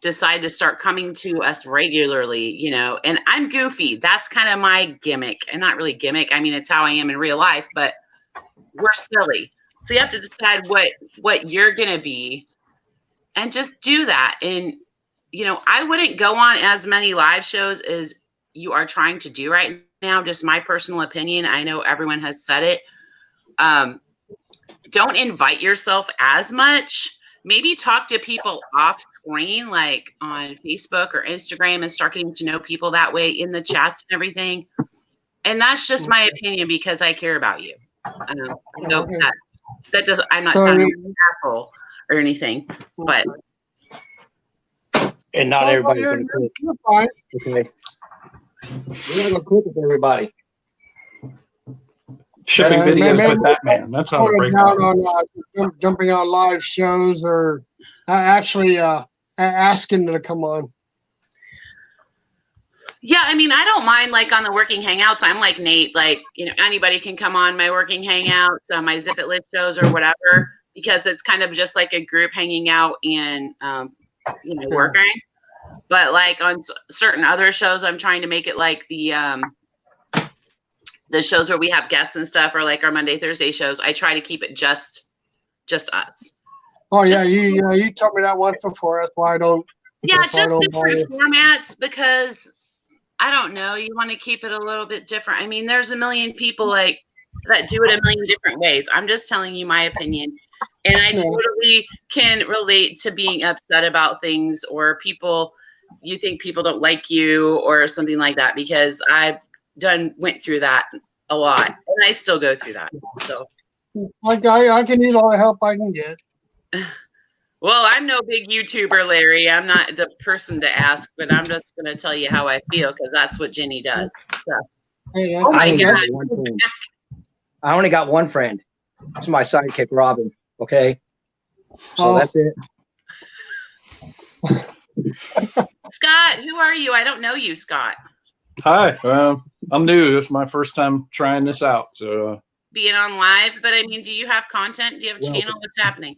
decide to start coming to us regularly, and I'm goofy. That's kind of my gimmick, and not really gimmick. I mean, it's how I am in real life, but we're silly. So you have to decide what you're going to be and just do that. And, I wouldn't go on as many live shows as you are trying to do right now. Just my personal opinion. I know everyone has said it. Don't invite yourself as much. Maybe talk to people off screen, like on Facebook or Instagram, and start getting to know people that way in the chats and everything. And that's just my opinion because I care about you. That doesn't. I'm not sounding like an asshole or anything, but And not everybody's going to click. You're fine. Okay. We're not going to click with everybody. Shipping Yeah, videos maybe- with Batman. That's how to Put it break down down. on jumping on live shows or actually asking to come on. yeah, I mean, I don't mind like on the working hangouts. I'm like Nate, like, anybody can come on my working hangouts, my Zip It Lit shows or whatever, because it's kind of just like a group hanging out and, working. But like on certain other shows, I'm trying to make it like the shows where we have guests and stuff, or like our Monday, Thursday shows. I try to keep it just us. Oh Just- yeah, you told me that once before. That's why I don't. Yeah, that's why I just don't bother. different formats because I don't know. You want to keep it a little bit different. I mean, there's a million people like that do it a million different ways. I'm just telling you my opinion. And I totally can relate to being upset about things or you think people don't like you or something like that, because I've went through that a lot, and I still go through that. So, I can use all the help I can get. well, I'm no big YouTuber, Larry. I'm not the person to ask, but I'm just going to tell you how I feel because that's what Jenny does. So, Hey, Oh my I only God. got one friend. I only got one friend. It's my sidekick, Robin. Okay, so Oh. that's it. Scott, who are you? I don't know you, Scott. Hi, I'm new. This is my first time trying this out. So Being on live, but I mean, do you have content? Do you have a channel? What's happening?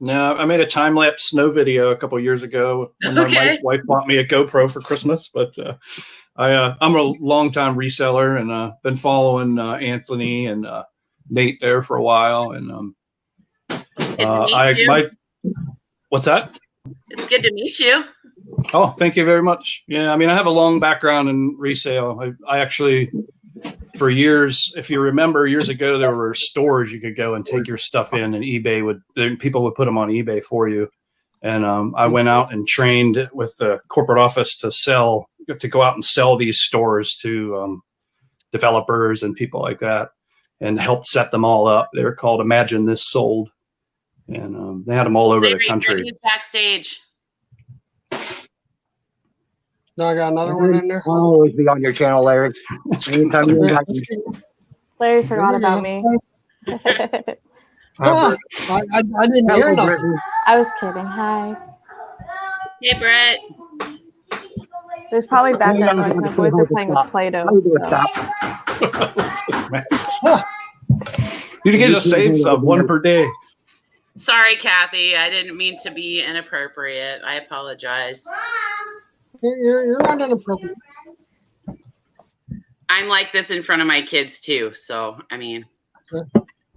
now I made a time lapse snow video a couple years ago. And my Okay. wife bought me a GoPro for Christmas, but I'm a longtime reseller and been following Anthony and Nate there for a while. And Good to meet you. what's that? It's good to meet you. Oh, thank you very much. Yeah, I mean, I have a long background in resale. I actually, for years, if you remember, years ago, there were stores you could go and take your stuff in, and people would put them on eBay for you. And I went out and trained with the corporate office to go out and sell these stores to developers and people like that, and help set them all up. They were called Imagine This Sold, and they had them all over the Larry, country. Brittany's backstage. Now I got another one in there. I'll always be on your channel, Larry. Anytime you invite me. Larry forgot about me. Ah, I didn't hear Hello, nothing. Brittany. I was kidding. Hi. Hey, Brett. There's probably background noise. My boys are playing with Play-Doh. How you doing, So. Stop? You get to save some, one per day. Sorry, Kathy. I didn't mean to be inappropriate. I apologize. You're not inappropriate. I'm like this in front of my kids too. So, I mean,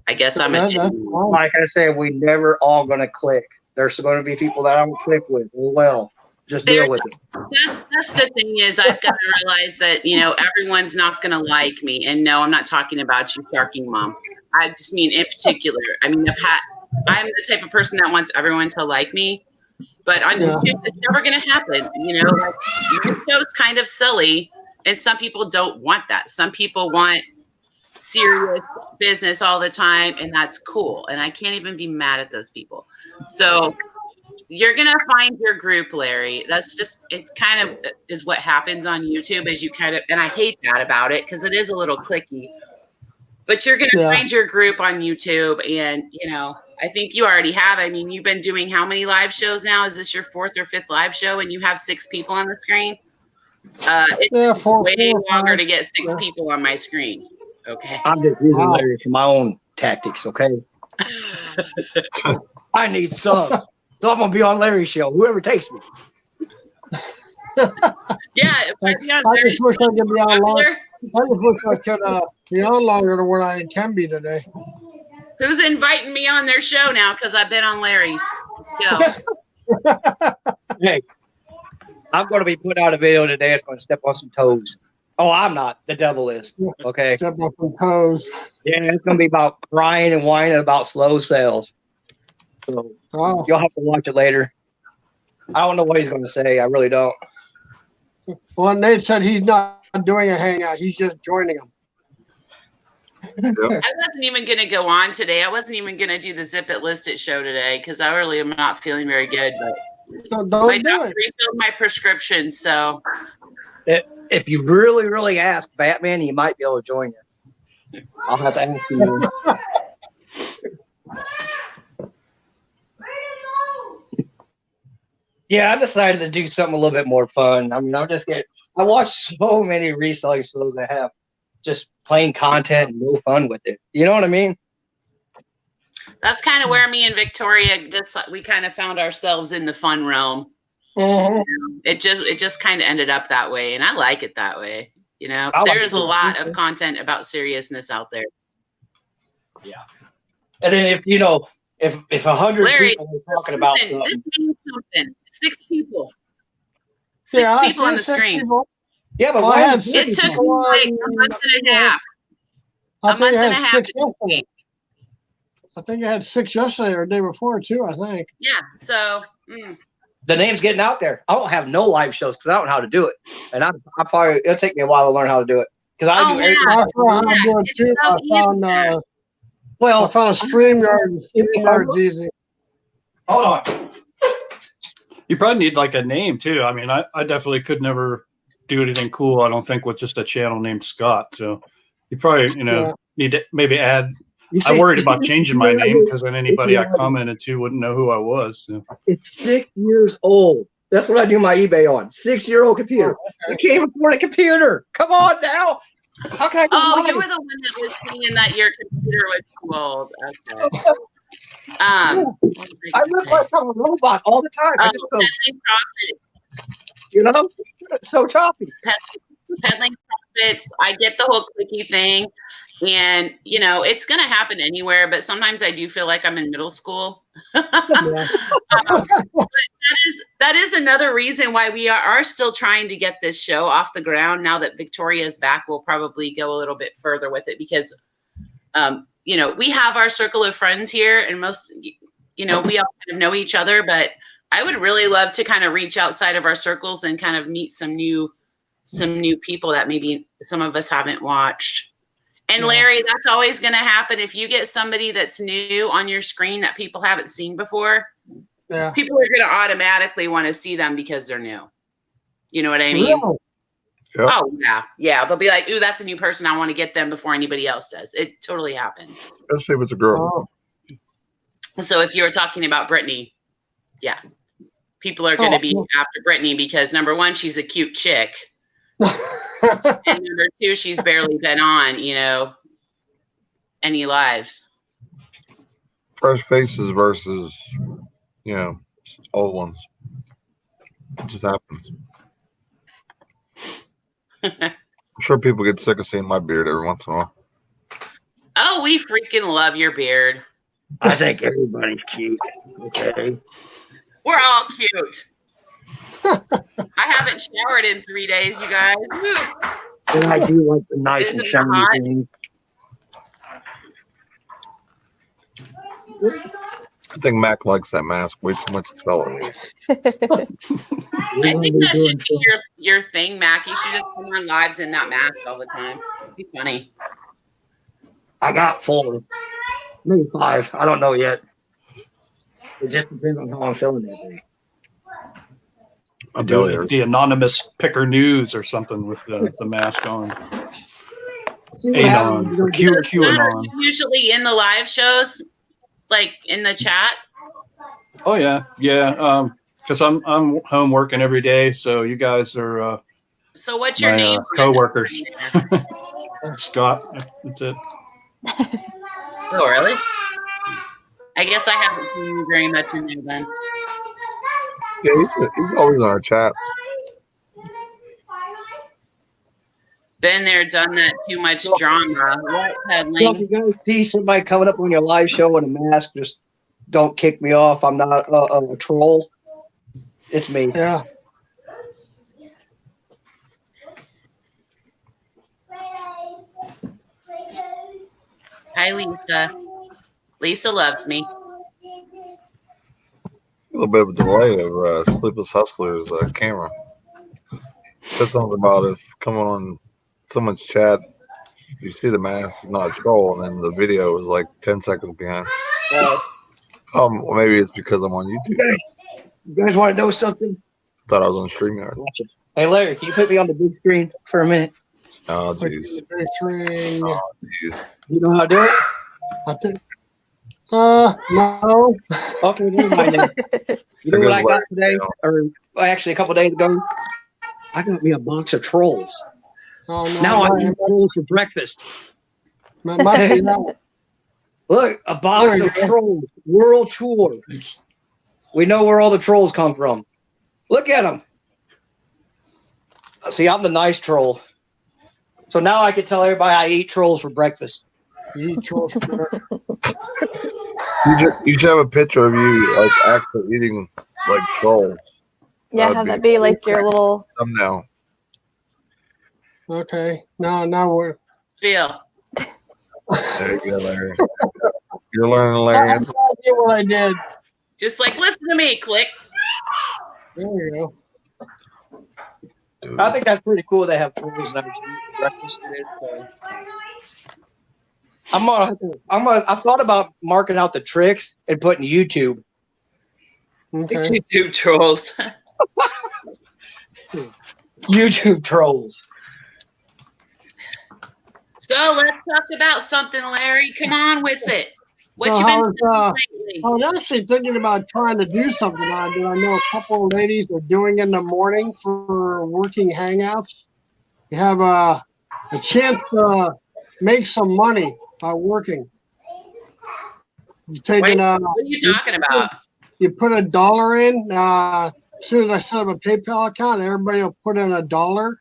I guess I'm a That's Jenny. fine. Like I said, we never all gonna click. There's going to be people that I don't click with. Well, just deal with it. That's the thing is I've got to realize that, everyone's not going to like me. And no, I'm not talking about you, Sharking Mom. I just mean in particular. I mean, I'm the type of person that wants everyone to like me. But on Yeah. YouTube, it's never going to happen. Like, my show's kind of silly, and some people don't want that. Some people want serious business all the time, and that's cool. And I can't even be mad at those people. So you're going to find your group, Larry. That's just, it kind of is what happens on YouTube as you and I hate that about it because it is a little clicky. But you're going to find your group on YouTube, and, I think you already have. I mean, you've been doing how many live shows now? Is this your 4th or 5th live show and you have 6 people on the screen? It's way longer to get 6 people on my screen. Okay. I'm just using Larry for my own tactics, okay? I need subs. So I'm going to be on Larry's show, whoever takes me. Yeah. If I just wish I could be on longer. I just wish I could be on longer than what I can be today. Who's inviting me on their show now? Because I've been on Larry's. Go. Hey, I'm going to be putting out a video today. It's going to step on some toes. Oh, I'm not. The devil is. Okay. Step on some toes. Yeah, it's going to be about crying and whining about slow sales. So you'll have to watch it later. I don't know what he's going to say. I really don't. Well, Nate said he's not doing a hangout. He's just joining them. I wasn't even going to go on today. I wasn't even going to do the Zip It List It show today because I really am not feeling very good. But So my don't do doctor it. refilled my prescription, so If you really, really ask Batman, he might be able to join you. I'll have to ask you. Yeah, I decided to do something a little bit more fun. I mean, I watch so many reselling shows that have just plain content and no fun with it. You know what I mean? that's kind of where me and Victoria we kind of found ourselves in the fun realm. It just kind of ended up that way, and I like it that way. There's a lot of content about seriousness out there. Yeah. And then if 100 Larry, people are talking about this something, means something. 6 people. 6 I people on see the 6 screen. people. yeah, but Well, I why had is It took me like a month and a half. I think I month and had a half 6 to yesterday. I think I had 6 yesterday or the day before too. I think. Yeah, so the name's getting out there? I don't have no live shows because I don't know how to do it, and I probably it'll take me a while to learn how to do it. Because I Oh, do man. everything. I found Yeah, how to do it it's too. so I found easy, man. I Well, found StreamYard. StreamYard's easy. hold on. You probably need like a name too. I mean, I definitely could never do anything cool. I don't think with just a channel named Scott. So you probably Yeah. need to maybe add. You I see- worried about changing my name because then anybody I Yeah. commented to wouldn't know who I was. So. It's 6 years old. That's what I do my eBay on. 6-year-old computer. I can't even afford a computer. Come on now. How can I? Oh, you were the one that was saying that your computer was too old. Okay. What was I gonna look say? like I'm a robot all the time. I Oh, just go, peddling profits. you know, so choppy. Peddling profits. I get the whole clicky thing, and it's gonna happen anywhere. But sometimes I do feel like I'm in middle school. Yeah. That is another reason why we are still trying to get this show off the ground. Now that Victoria's back, we'll probably go a little bit further with it because, we have our circle of friends here, and most, we all kind of know each other. But I would really love to kind of reach outside of our circles and kind of meet some new people that maybe some of us haven't watched. And Yeah. Larry, that's always going to happen if you get somebody that's new on your screen that people haven't seen before. Yeah. People are going to automatically want to see them because they're new. You know what I mean? Really? Yep. Oh, yeah. Yeah. They'll be like, ooh, that's a new person. I want to get them before anybody else does. It totally happens. Especially if it's a girl. Oh. So if you were talking about Brittany, yeah, people are going to be after Brittany because number one, she's a cute chick. And number two, she's barely been on, any lives. Fresh faces versus, old ones. It just happens. I'm sure people get sick of seeing my beard every once in a while. Oh, we freaking love your beard. I think everybody's cute. Okay. We're all cute. I haven't showered in 3 days, you guys. Woo. And I do like the nice Isn't and it shiny hot? things. I think Mac likes that mask way too much to sell it. I think that should be your thing, Mac. You should just come on lives in that mask all the time. It'd be funny. I got 4, maybe 5. I don't know yet. It just depends on how I'm feeling that day. I'm Do telling you. the anonymous picker news or something with the mask on. Anon or QAnon. Usually in the live shows, like in the chat. Oh yeah. Because I'm home working every day, so you guys are So what's your my name? coworkers. Scott, that's it. Oh, really? I guess I haven't seen you very much in there then. Yeah, he's always on our chat. Been there, done that, too much drama. What, So if peddling? you guys see somebody coming up on your live show in a mask, just don't kick me off. I'm not a troll. It's me. Yeah. Hi, Lisa. Lisa loves me. A little bit of a delay of Sleepless Hustler's camera. Said something about if coming on someone's chat, you see the mask is not a troll, and then the video is like 10 seconds behind. Well, maybe it's because I'm on YouTube. You guys want to know something? Thought I was on StreamYard. Watch it. Hey, Larry, can you put me on the big screen for a minute? Oh, jeez. Picturing. Jeez. You know how to do it? I think. No. Okay, never mind then. You know what I got today? Or actually, a couple days ago? I got me a box of trolls. Oh, no. Now I'm eating trolls for breakfast. Might be that. Look, a box There you of go. trolls. World tour. We know where all the trolls come from. Look at them. See, I'm the nice troll. So now I can tell everybody I eat trolls for breakfast. You eat trolls for breakfast. You should have a picture of you like actually eating like trolls. Yeah, That'd have be that be like your little. thumbnail. Okay. Now we're. Phil. There you go, Larry. You're learning, I Larry. have no idea what I did. Just like, listen to me, click. There you go. I think that's pretty cool. They have foods and breakfast in it. So. I thought about marking out the tricks and putting YouTube. Okay. YouTube trolls. YouTube trolls. So let's talk about something, Larry. Come on with it. What So you been how's, doing lately? I was actually thinking about trying to do something on it. I know a couple of ladies are doing in the morning for working hangouts. You have a chance to make some money by working. You taking What are you talking about? you put $1 in. As soon as I set up a PayPal account, everybody will put in $1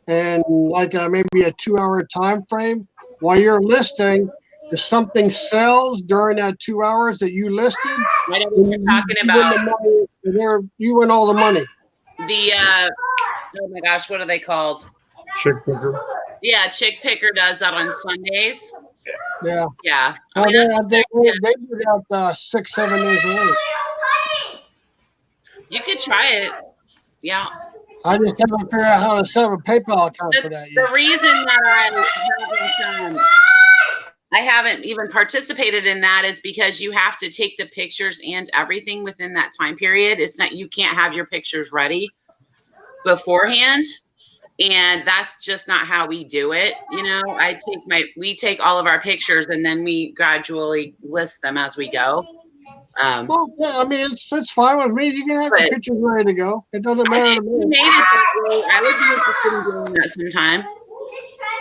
and like maybe a 2-hour time frame. While you're listing, if something sells during that 2 hours that you listed, I know what you're talking you about. win the money. You win all the money. The oh my gosh, what are they called? Chick picker. Yeah, Chick Picker does that on Sundays. Yeah. Yeah. I Well, mean, they do that 6-7 days a week. you could try it. Yeah. I just haven't figured out how to set up a PayPal account for that The yet. reason that I haven't even participated in that is because you have to take the pictures and everything within that time period. It's not, you can't have your pictures ready beforehand. And that's just not how we do it. You know, we take all of our pictures and then we gradually list them as we go. Well, yeah, I mean, it's fine with me. You can have your But- pictures ready to go. It doesn't matter If to you me. made it that way, I would be interested in doing that sometime.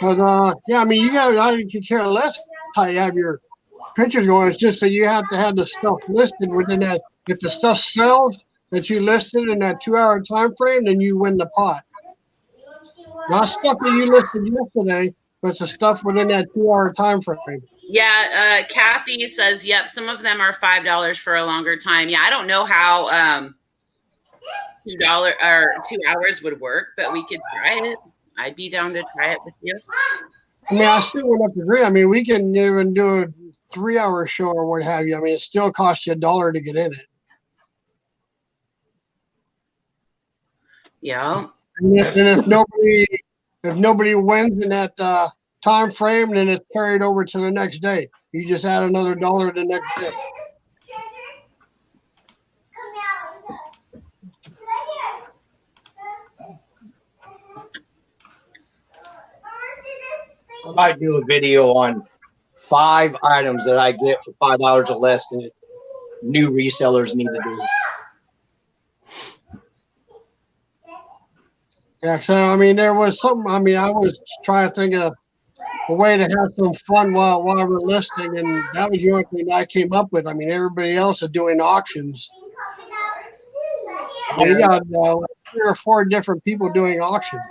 But yeah, I mean, I could care less how you have your pictures going. It's just that you have to have the stuff listed within that. If the stuff sells that you listed in that 2-hour time frame, then you win the pot. Not stuff that you listed yesterday, but it's the stuff within that 2-hour time frame. Yeah, Kathy says, yep, some of them are $5 for a longer time. Yeah, I don't know how $2 or 2 hours would work, but we could try it. I'd be down to try it with you. I mean, I still wouldn't have to agree. I mean, we can even do a 3-hour show or what have you. I mean, it still costs you $1 to get in it. Yeah. And if nobody wins in that time frame, then it's carried over to the next day. You just add another $1 the next day. I might do a video on 5 items that I get for $5 or less that new resellers need to do. Yeah, so I mean, there was something. I mean, I was trying to think of a way to have some fun while we're listening, and that was the only thing I came up with. I mean, everybody else is doing auctions. You got like 3 or 4 different people doing auctions.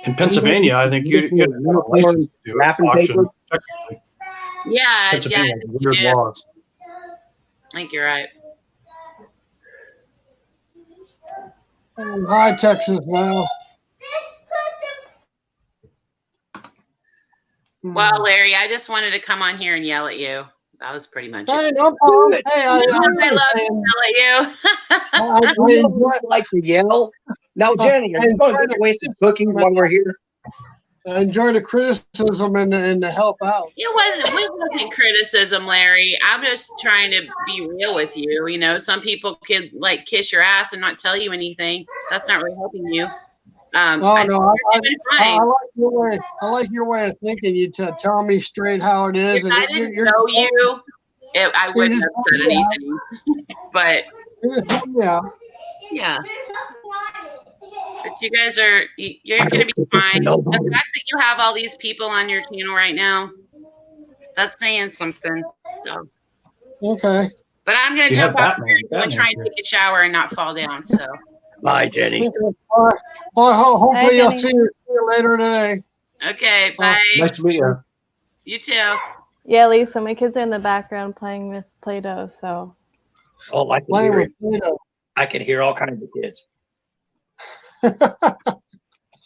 In Pennsylvania, I think you have a license to do Wrapping auction. paper. Technically. Yeah, Pennsylvania has weird yeah. laws. I think you're right. Hi, Texas now. Well, Larry, I just wanted to come on here and yell at you. That was pretty much Hey, it. no problem. Hey, I love to yell at you. I enjoy, Like to yell. Now, Jenny, are you going to get wasted cooking while we're here? I enjoy the criticism and the help out. It wasn't criticism, Larry. I'm just trying to be real with you. You know, some people can like kiss your ass and not tell you anything. That's not really helping you. Oh no, you're doing fine. I like your way of thinking. You tell me straight how it is. If I didn't know you, I wouldn't have said anything. But yeah. yeah. But you guys you're going to be fine. The fact that you have all these people on your channel right now, that's saying something. So, Okay. but I'm going to You jump have off Batman. here and go and try and Batman's take a shower and not fall down. So, Bye, Jenny. Okay. Well, hopefully Bye, I'll Jenny. see you later today. okay, bye. Nice to meet you. You too. Yeah, Lisa, my kids are in the background playing with Play-Doh, so Oh, I can Playing hear with it. Play-Doh. I can hear all kinds of kids.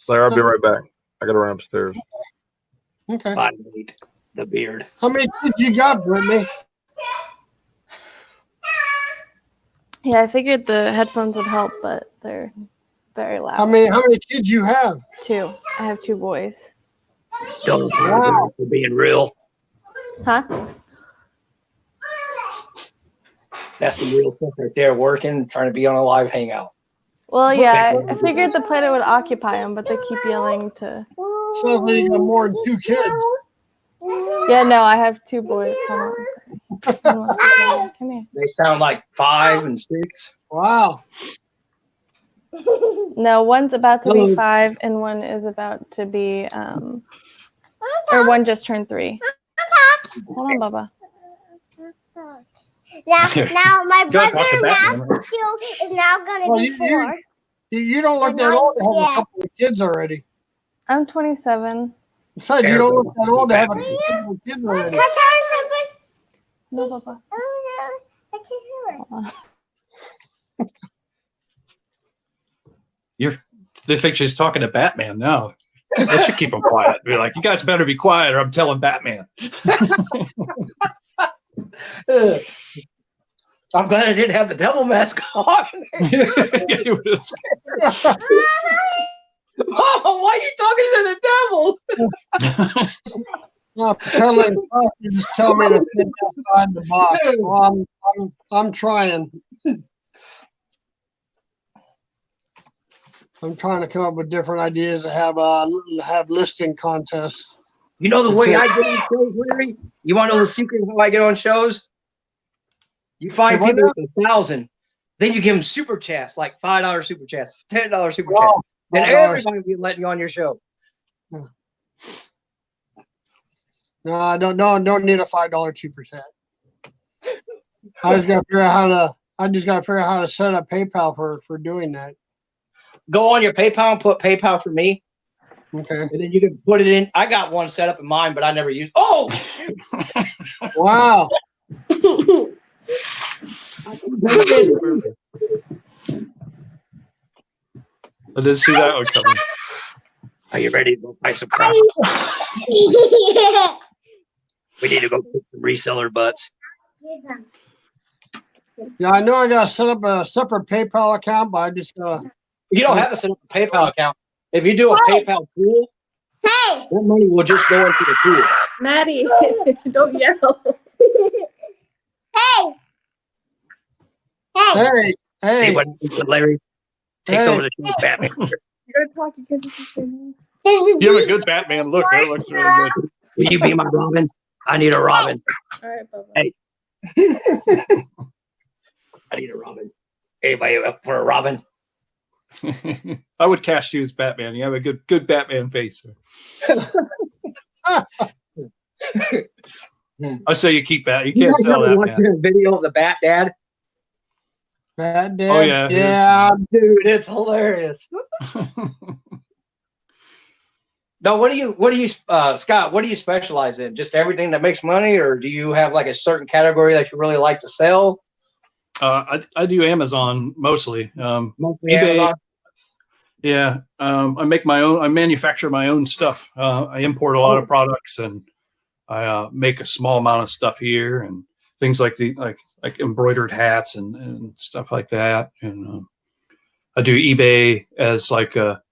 Larry, I'll be right back. I gotta run upstairs. Okay. Bye, Nate. The beard. How many kids you got, Brittany? Yeah, I figured the headphones would help, but they're very loud. How many kids you have? 2. I have 2 boys. Don't Wow. for being real. Huh? That's some real stuff right there. Working, trying to be on a live hangout. Well, yeah, I figured the Play-Doh would occupy them, but they keep yelling to. Sounds like you got more than 2 kids. Yeah, no, I have 2 boys. Hold on. Come here. They sound like 5 and 6. Wow. No, one's about to be Hello. 5, and one is about to be, or one just turned 3. Hold on, Bubba. Now my Go talk brother to Batman. Matthew is now gonna Well, be you- 4. You don't look that old to have a couple of kids already. I'm 27. Besides, you don't look that old to have a couple of kids already. Can I tell her something? No, Bubba. Oh no, I can't hear it. Hold on. They think she's talking to Batman now. They should keep them quiet. Be like, you guys better be quiet, or I'm telling Batman. I'm glad I didn't have the devil mask on. It was- Mama, why are you talking to the devil? Telling you just tell me to think outside the box. Well, I'm trying. I'm trying to come up with different ideas to have listing contests. You know the way I get on shows, Larry? You want to know the secret of how I get on shows? You find Hey, what people with 1,000, then you give them super chats, like $5 super chats, $10 super chats. Wow. Then $5. everybody will be letting you on your show. No, I don't need a $5 super chat. I just got to figure out how to set up PayPal for doing that. Go on your PayPal and put PayPal for me, Okay. and then you can put it in. I got one set up in mine, but I never use. Oh, shoot. Wow. I didn't see that one coming. Are you ready to go buy some crap? We need to go put some reseller butts. Yeah, I know I got to set up a separate PayPal account, but I just You don't have to set up a PayPal account. If you do a PayPal pool, Hey, that money will just go into the pool. Maddie, don't yell. hey, hey. hey, See hey, what Larry takes Hey. over the show, Batman. You're talking because it's your name. You have a good Batman look. That looks really good. Will you be my Robin? I need a Robin. All right, Bubba. Hey. I need a Robin. Anybody up for a Robin? I would cast you as Batman. You have a good Batman face. I say you keep that. You You can't guys sell ever that, watch man. the video of the Bat Dad? Bad Dad. Oh, yeah. Yeah. Dude, it's hilarious. No, what do you, Scott? What do you specialize in? Just everything that makes money, or do you have like a certain category that you really like to sell? I do Amazon mostly. Mostly eBay. Amazon. Yeah, I make my own. I manufacture my own stuff. I import a lot of products, and I make a small amount of stuff here, and things like like embroidered hats and stuff like that. And I do eBay as like a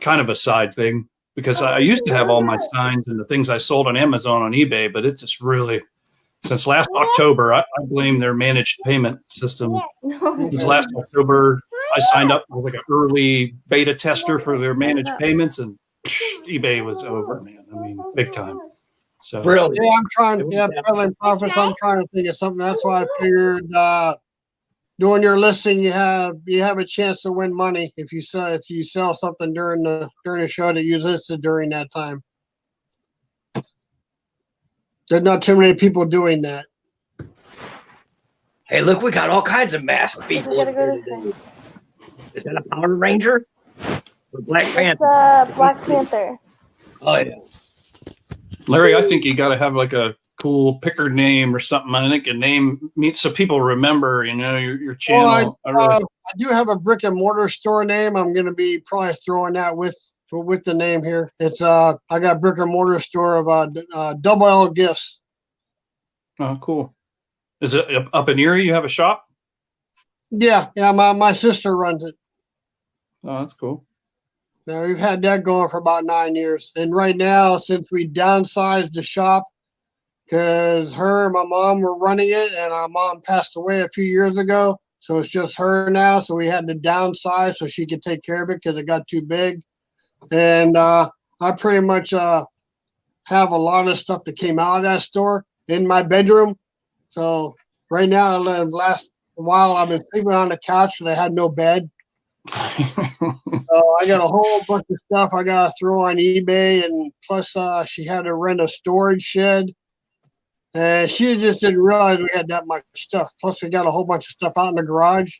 kind of a side thing, because I used to have all my signs and the things I sold on Amazon on eBay, but it just really, since last October, I blame their managed payment system. Since last October, I signed up with like an early beta tester for their managed payments, and eBay was over, man. I mean, big time. So Really? Yeah, I'm trying. Yeah, peddling profits. I'm trying to think of something. That's why I figured doing your listing, you have a chance to win money if you sell something during the show that you listed during that time. There's not too many people doing that. Hey, look, we got all kinds of masked people in here today. Is that a Power Ranger? Or Black Panther? Black Panther. Oh yeah. Larry, I think you got to have like a cool picker name or something. I think a name means so people remember, your channel. I do have a brick and mortar store name. I'm going to be probably throwing that with the name here. It's I got brick and mortar store of Double L Gifts. Oh, cool. Is it up in Erie? You have a shop? Yeah, my sister runs it. Oh, that's cool. Now we've had that going for about 9 years, and right now, since we downsized the shop, because her and my mom were running it, and our mom passed away a few years ago, so it's just her now. So we had to downsize so she could take care of it because it got too big, and I pretty much have a lot of stuff that came out of that store in my bedroom. So right now, last while I've been sleeping on the couch because I had no bed. I got a whole bunch of stuff I got to throw on eBay, and plus she had to rent a storage shed. And she just didn't realize we had that much stuff. Plus we got a whole bunch of stuff out in the garage.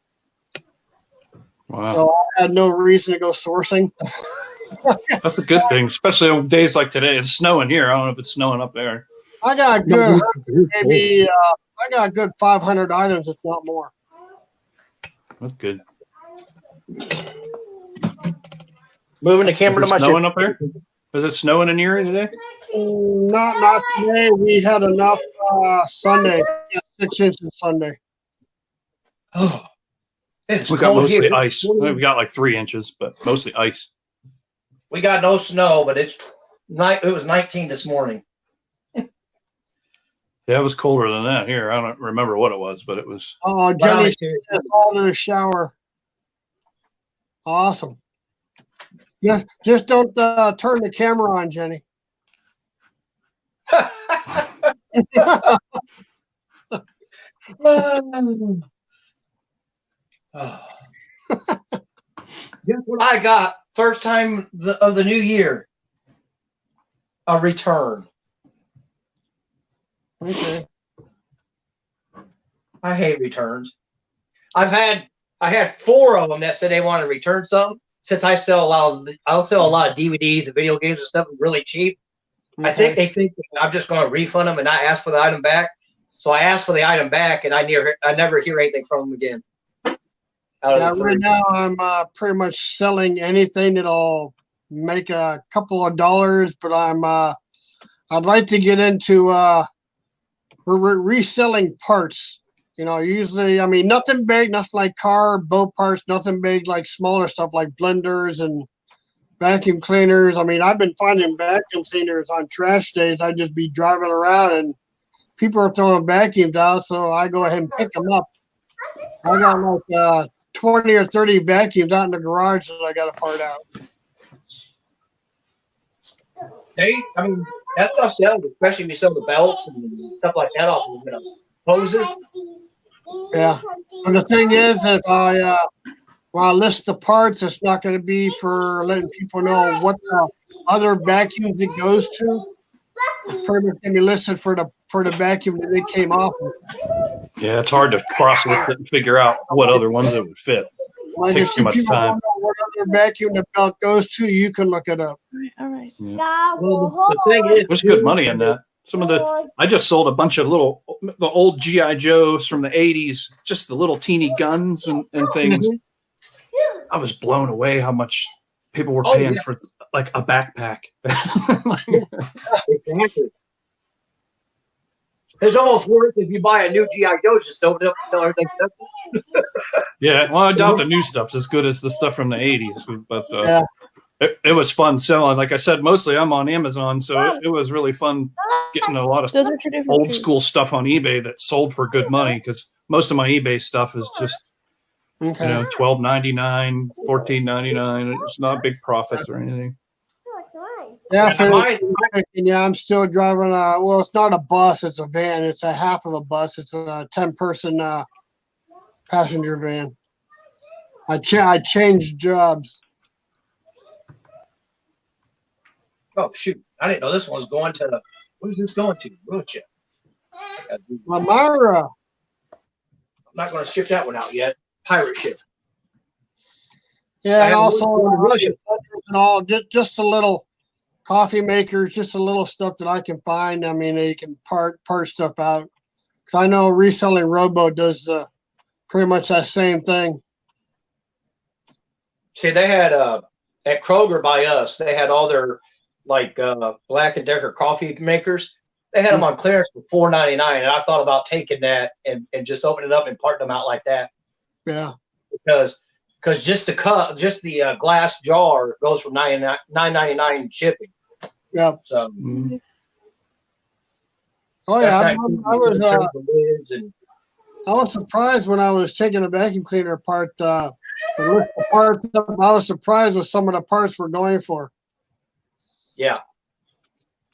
Wow. So I had no reason to go sourcing. That's a good thing, especially on days like today. It's snowing here. I don't know if it's snowing up there. I got a good, maybe I got a good 500 items, if not more. That's good. Moving the Is camera it to my snowing chip. up there? Is it snowing in Erie today? Not today. We had enough Sunday. Yeah, 6 inches Sunday. Oh, it's We got cold mostly here. ice. We got like 3 inches, but mostly ice. We got no snow, but it was 19 this morning. Yeah, it was colder than that here. I don't remember what it was, but it was. Oh, Jenny just all in the shower. Awesome. Just don't turn the camera on, Jenny. Guess what I got? First time of the new year. A return. Okay. I hate returns. I had 4 of them that said they want to return something. Since I'll sell a lot of DVDs and video games and stuff really cheap. Okay. I think they think I'm just going to refund them and not ask for the item back. So I asked for the item back, and I never hear anything from them again. Yeah, right now I'm pretty much selling anything that'll make a couple of dollars, but I'd like to get into reselling parts. You know, usually, I mean, nothing big, nothing like car, boat parts, nothing big, like smaller stuff like blenders and vacuum cleaners. I mean, I've been finding vacuum cleaners on trash days. I'd just be driving around and people are throwing vacuums out, so I go ahead and pick them up. I got like 20 or 30 vacuums out in the garage that I got to part out. I mean, that stuff sells, especially if you sell the belts and stuff like that off of the hoses. Yeah. But the thing is, if when I list the parts, it's not going to be for letting people know what the other vacuums it goes to. It's pretty much going to be listed for the vacuum that it came off of. Yeah, it's hard to cross-list it and figure out what other ones it would fit. Like Takes if too much people time. don't know what other vacuum the belt goes to, you can look it up. All right. Well, the thing is, There's good money in that. I just sold a bunch of the old G.I. Joes from the 80s, just the little teeny guns and things. I was blown away how much people were paying for like a backpack. Exactly. It's almost worth if you buy a new G.I. Joe, just open it up and sell everything. Yeah, well, I doubt the new stuff's as good as the stuff from the 80s, but Yeah. it was fun selling. Like I said, mostly I'm on Amazon, so it was really fun getting a lot of Those are two different old trees. school stuff on eBay that sold for good money because most of my eBay stuff is just Okay. $12.99, $14.99. It's not big profits or anything. Yeah, Mine- I'm still driving well, it's not a bus, it's a van. It's a half of a bus. It's a 10-person passenger van. I changed jobs. Oh shoot! I didn't know this one was going to. Where's this going to? Rocha. I'm Lamara. not going to ship that one out yet. Pirate ship. Yeah, and I also Russia. and all just a little coffee makers, just a little stuff that I can find. I mean, you can part stuff out. Because I know reselling Rowboat does pretty much that same thing. See, they had at Kroger by us. They had all their like Black and Decker coffee makers. They had them on clearance for $4.99, and I thought about taking that and just opening it up and parting them out like that. Yeah. because just the glass jar goes for $9.99 shipping. Yeah. So Mm. Oh yeah. that's not the lids and I was surprised when I was taking the vacuum cleaner apart. The list of parts. I was surprised with some of the parts we're going for. yeah.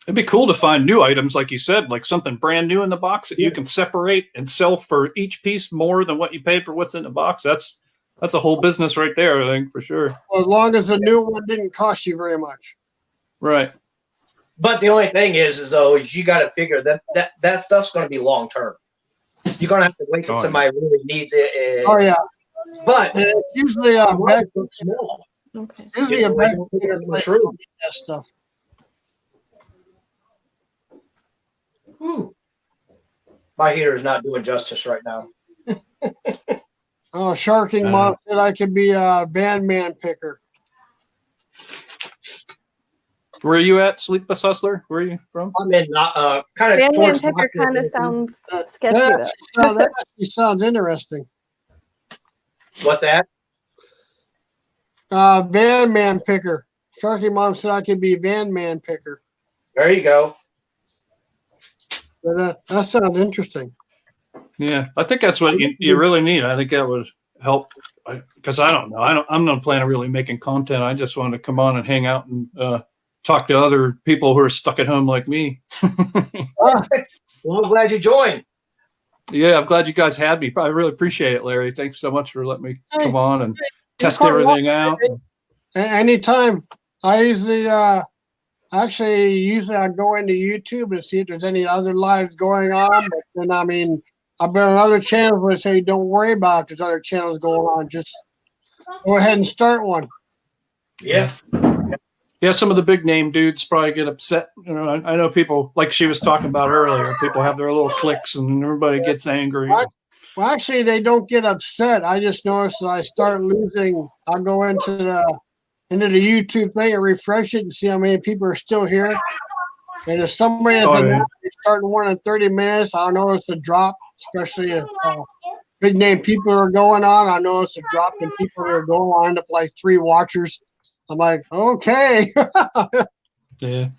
It'd be cool to find new items, like you said, like something brand new in the box that you can separate and sell for each piece more than what you paid for what's in the box. That's a whole business right there, I think, for sure. As long as the new one didn't cost you very much. Right. But the only thing is though, you got to figure that stuff's going to be long term. You're going to have to wait till somebody really needs it. Oh yeah. But And it's usually a vacuum. small. Okay. Usually a It's vacuum like- cleaner place True. don't need that stuff. My heater is not doing justice right now. Oh, Sharking Mom said I could be a bandman picker. Where are you at, Sleepless Hustler? Where are you from? I'm in kind of Bandman towards picker kind of sounds sketchy That though. actually sounds interesting. What's that? Bandman picker. Sharking Mom said I could be bandman picker. There you go. But, that sounds interesting. Yeah, I think that's what you really need. I think that would help because I don't know. I'm not planning on really making content. I just want to come on and hang out and talk to other people who are stuck at home like me. Well, I'm glad you joined. Yeah, I'm glad you guys had me. I really appreciate it, Larry. Thanks so much for letting me come on and test quite everything out. Anytime. I usually I go into YouTube and see if there's any other lives going on. But then I mean, I've been on other channels where they say don't worry about if there's other channels going on. Just go ahead and start one. Yeah. Yeah, some of the big name dudes probably get upset. You know, I know people like she was talking about earlier. People have their little cliques and everybody gets angry. Well, actually, they don't get upset. I just noticed that I start losing. I'll go into the YouTube thing and refresh it and see how many people are still here. And if somebody is starting one in 30 minutes, I'll notice a drop, especially if big name people are going on. I notice a drop in people that are going on up like 3 watchers. I'm like, okay. Yeah.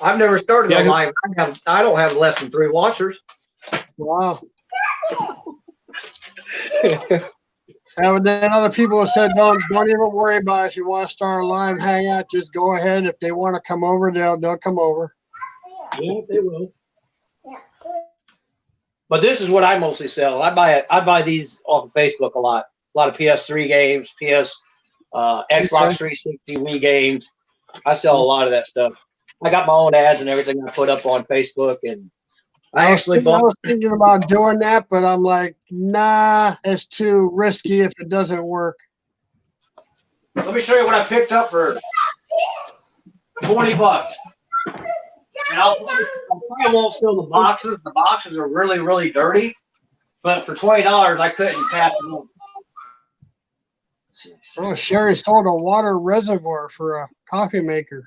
I've never started a live. I don't have less than 3 watchers. Wow. And then other people have said, don't even worry about it. If you want to start a live hangout, just go ahead. If they want to come over, they'll come over. Yeah, they will. But this is what I mostly sell. I buy these off of Facebook a lot of PS3 games, Xbox 360, Wii games. I sell a lot of that stuff. I got my own ads and everything I put up on Facebook, and I was thinking about doing that, but I'm like, nah, it's too risky if it doesn't work. Let me show you what I picked up for $20. And I probably won't sell the boxes. The boxes are really, really dirty. But for $20, I couldn't pass them on. Oh, Sherry sold a water reservoir for a coffee maker.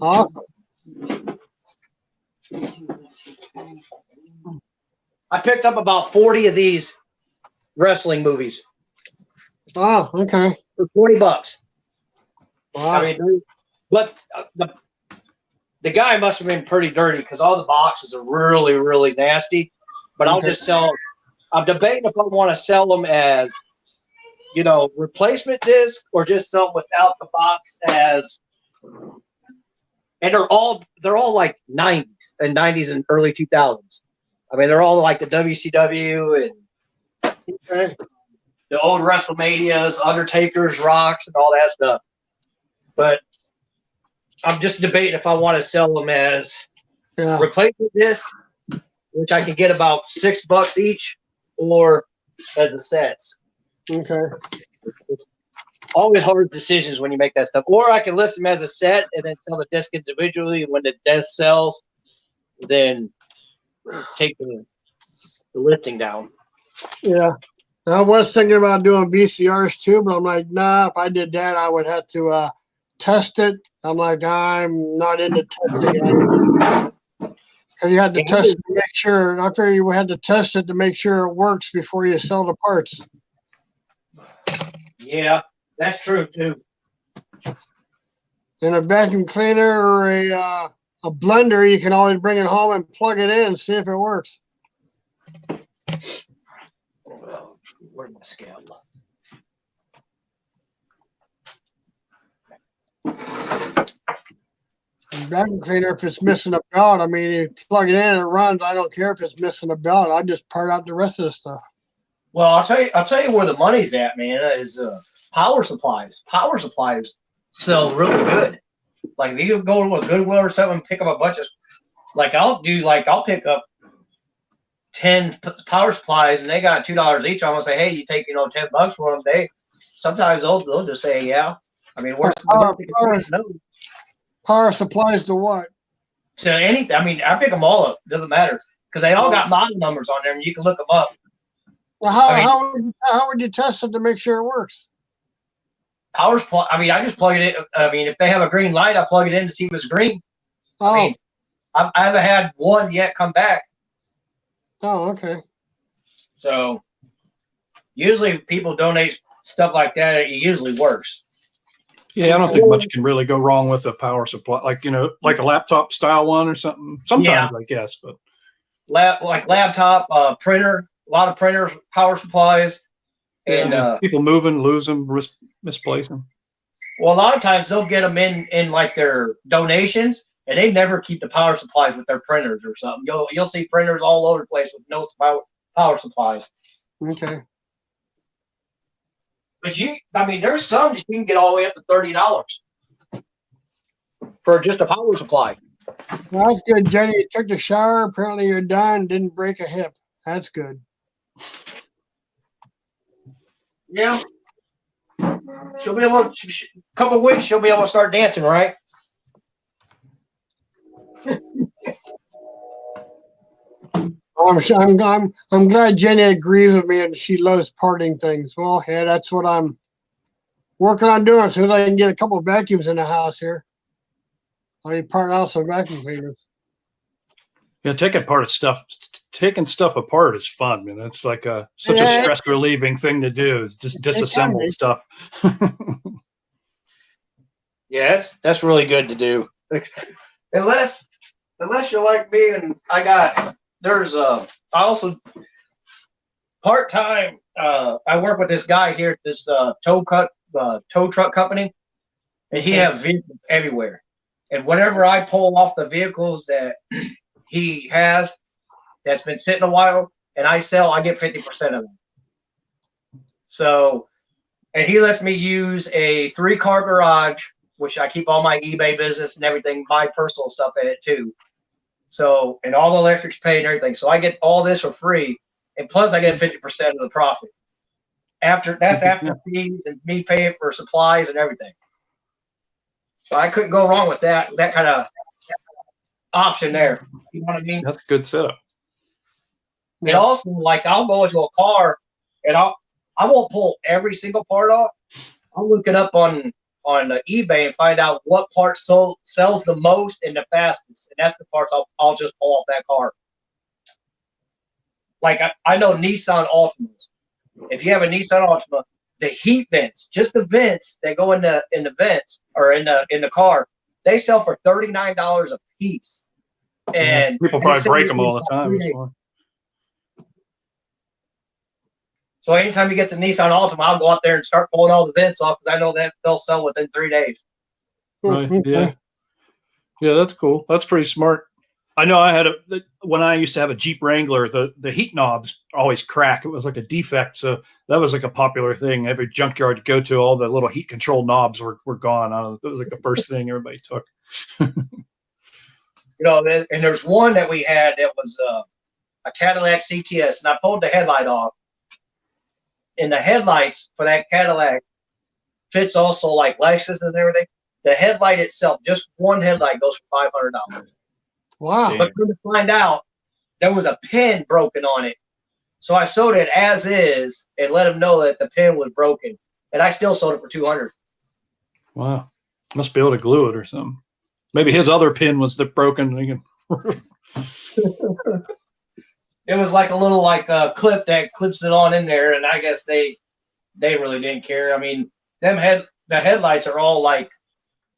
Awesome. I picked up about 40 of these wrestling movies. Oh, okay. For $20. Wow. I mean, but the guy must have been pretty dirty because all the boxes are really, really nasty. But I'll just tell, I'm debating if I want to sell them as, replacement disc or just sell them without the box as. And they're all like 90s and early 2000s. I mean, they're all like the WCW and the old WrestleManias, Undertakers, Rocks, and all that stuff. But I'm just debating if I want to sell them as replacement disc, which I can get about $6 each, or as the sets. Okay. It's always hard decisions when you make that stuff. Or I can list them as a set and then sell the disc individually. When the disc sells, then take the lifting down. Yeah. I was thinking about doing VCRs too, but I'm like, nah, if I did that, I would have to test it. I'm like, I'm not into testing it. Because you had to Yeah. test it to make sure. And I figure you had to test it to make sure it works before you sell the parts. Yeah, that's true too. In a vacuum cleaner or a blender, you can always bring it home and plug it in and see if it works. Where's my scale? Vacuum cleaner, if it's missing a belt, I mean, you plug it in and it runs. I don't care if it's missing a belt. I just part out the rest of the stuff. Well, I'll tell you where the money's at, man. Is power supplies. Power supplies sell really good. Like if you go to a Goodwill or something, and pick up a bunch of, I'll pick up 10 power supplies, and they got $2 each. I'm gonna say, hey, you take $10 for them. Sometimes they'll just say, yeah. I mean, Power supplies to what? to anything. I mean, I pick them all up. Doesn't matter because they all got model numbers on there, and you can look them up. Well, how would you test it to make sure it works? Power supply. I mean, I just plug it in. I mean, if they have a green light, I plug it in to see if it's green. Oh, I mean, I haven't had one yet come back. okay. So usually if people donate stuff like that, it usually works. Yeah, I don't think much can really go wrong with a power supply, like a laptop style one or something. Sometimes, I guess, but Laptop, printer, a lot of printers, power supplies, and people moving, lose them, misplace them. well, a lot of times they'll get them in like their donations, and they never keep the power supplies with their printers or something. You'll see printers all over the place with no power supplies. Okay. But there's some that you can get all the way up to $30 for just a power supply. Well, that's good, Jenny. You took the shower. Apparently, you're done. Didn't break a hip. That's good. Yeah. She'll be able to, couple of weeks, she'll be able to start dancing, right? I'm glad Jenny agrees with me and she loves parting things. Well, yeah, that's what I'm working on doing. As soon as I can get a couple of vacuums in the house here, I'll be parting out some vacuum cleaners. Yeah, taking stuff apart is fun, man. It's like such a stress relieving thing to do. Is just disassemble stuff. Yeah, that's really good to do. Unless you're like me and I also part-time, I work with this guy here at this tow truck company, and he has vehicles everywhere. And whenever I pull off the vehicles that he has that's been sitting a while and I sell, I get 50% of them. So, and he lets me use a 3-car garage, which I keep all my eBay business and everything, my personal stuff in it too. So, and all the electric's paid and everything. So I get all this for free. And plus I get 50% of the profit. After fees and me paying for supplies and everything. So I couldn't go wrong with that kind of option there. You know what I mean? That's a good setup. And also, like, I'll go into a car and I won't pull every single part off. I'll look it up on eBay and find out what part sells the most and the fastest, and that's the parts I'll just pull off that car. Like I know Nissan Altimas. If you have a Nissan Altima, the heat vents, just the vents that go in the vents or in the car, they sell for $39 a piece. And people probably break them all the time. So anytime he gets a Nissan Altima, I'll go out there and start pulling all the vents off because I know that they'll sell within 3 days. Right. Yeah. Yeah, that's cool. That's pretty smart. I know when I used to have a Jeep Wrangler, the heat knobs always crack. It was like a defect. So that was like a popular thing. Every junkyard you go to, all the little heat control knobs were gone. It was like the first thing everybody took. And there's one that we had that was a Cadillac CTS, and I pulled the headlight off. And the headlights for that Cadillac fits also like Lexus and everything. The headlight itself, just one headlight, goes for $500. Wow. But come to find out, there was a pin broken on it. So I sold it as is and let him know that the pin was broken. And I still sold it for $200. Wow. Must be able to glue it or something. Maybe his other pin was broken. It was like a little clip that clips it on in there, and I guess they really didn't care. I mean, the headlights are all like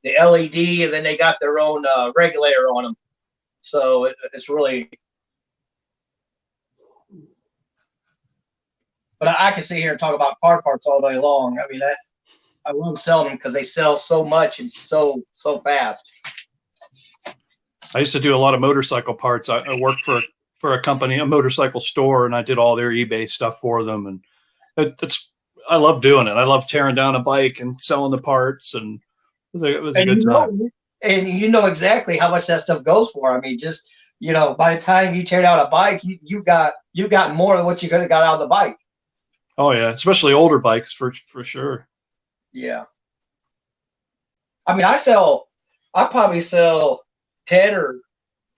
the LED, and then they got their own regulator on them. So it's really. But I can sit here and talk about car parts all day long. I mean, I love selling them because they sell so much and so fast. I used to do a lot of motorcycle parts. I worked for a company, a motorcycle store, and I did all their eBay stuff for them. And I love doing it. I love tearing down a bike and selling the parts, and it was a good time. And you know exactly how much that stuff goes for. I mean, just by the time you tear down a bike, you got more than what you could have got out of the bike. Oh yeah, especially older bikes for sure. Yeah. I mean, I probably sell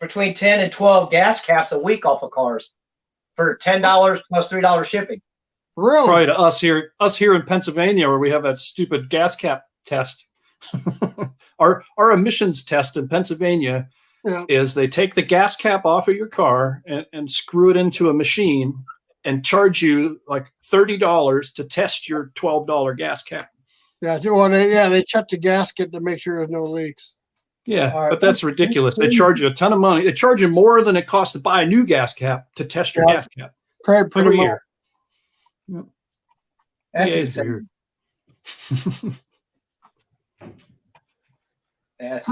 between 10 and 12 gas caps a week off of cars for $10 plus $3 shipping. Really? Probably to us here in Pennsylvania, where we have that stupid gas cap test. Our emissions test in Pennsylvania is they take the gas cap off of your car and screw it into a machine and charge you like $30 to test your $12 gas cap. Yeah. Well, they check the gasket to make sure there's no leaks. Yeah, All right. but that's ridiculous. They charge you a ton of money. They charge you more than it costs to buy a new gas cap to test your gas cap Pretty every much. year. Yep. That's It's insane. weird. That's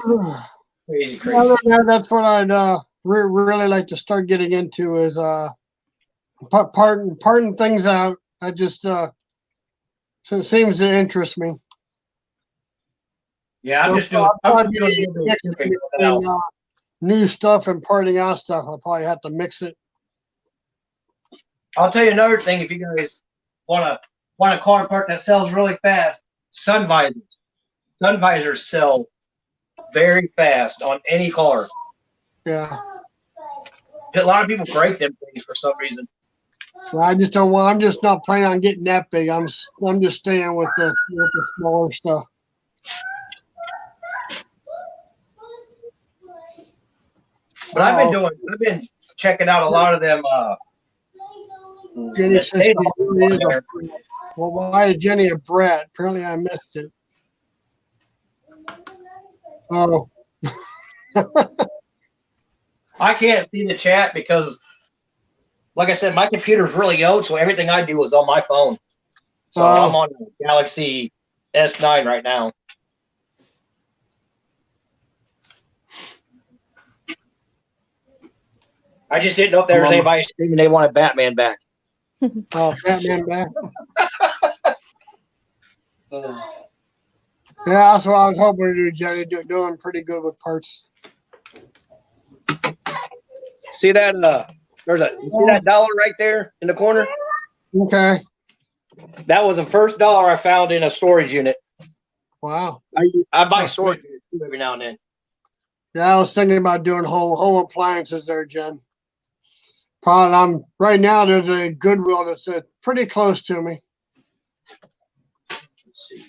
crazy. That's what I'd really like to start getting into is parting things out. I just so it seems to interest me. Yeah, I'm just doing. I'll I'm probably doing be mixing between, new stuff and parting out stuff. I'll probably have to mix it. I'll tell you another thing. If you guys want a car part that sells really fast, sun visors. Sun visors sell very fast on any car. Yeah. A lot of people break them things for some reason. So I just don't want. I'm just not planning on getting that big. I'm just staying with the smaller stuff. But I've been checking out a lot of them. Jenny says Mercedes she really is there. well, why is Jenny a brat? Apparently, I missed it. Oh, I can't see the chat because, like I said, my computer's really old, so everything I do is on my phone. So I'm on the Galaxy S9 right now. I just didn't know if there was anybody screaming they wanted Batman back. Batman back. Yeah, that's what I was hoping to do, Jenny. Doing pretty good with parts. See that? See that dollar right there in the corner? Okay. That was the first dollar I found in a storage unit. Wow. I buy storage units too every now and then. Yeah, I was thinking about doing home appliances there, Jen. Probably right now. There's a Goodwill that's pretty close to me. Let's see.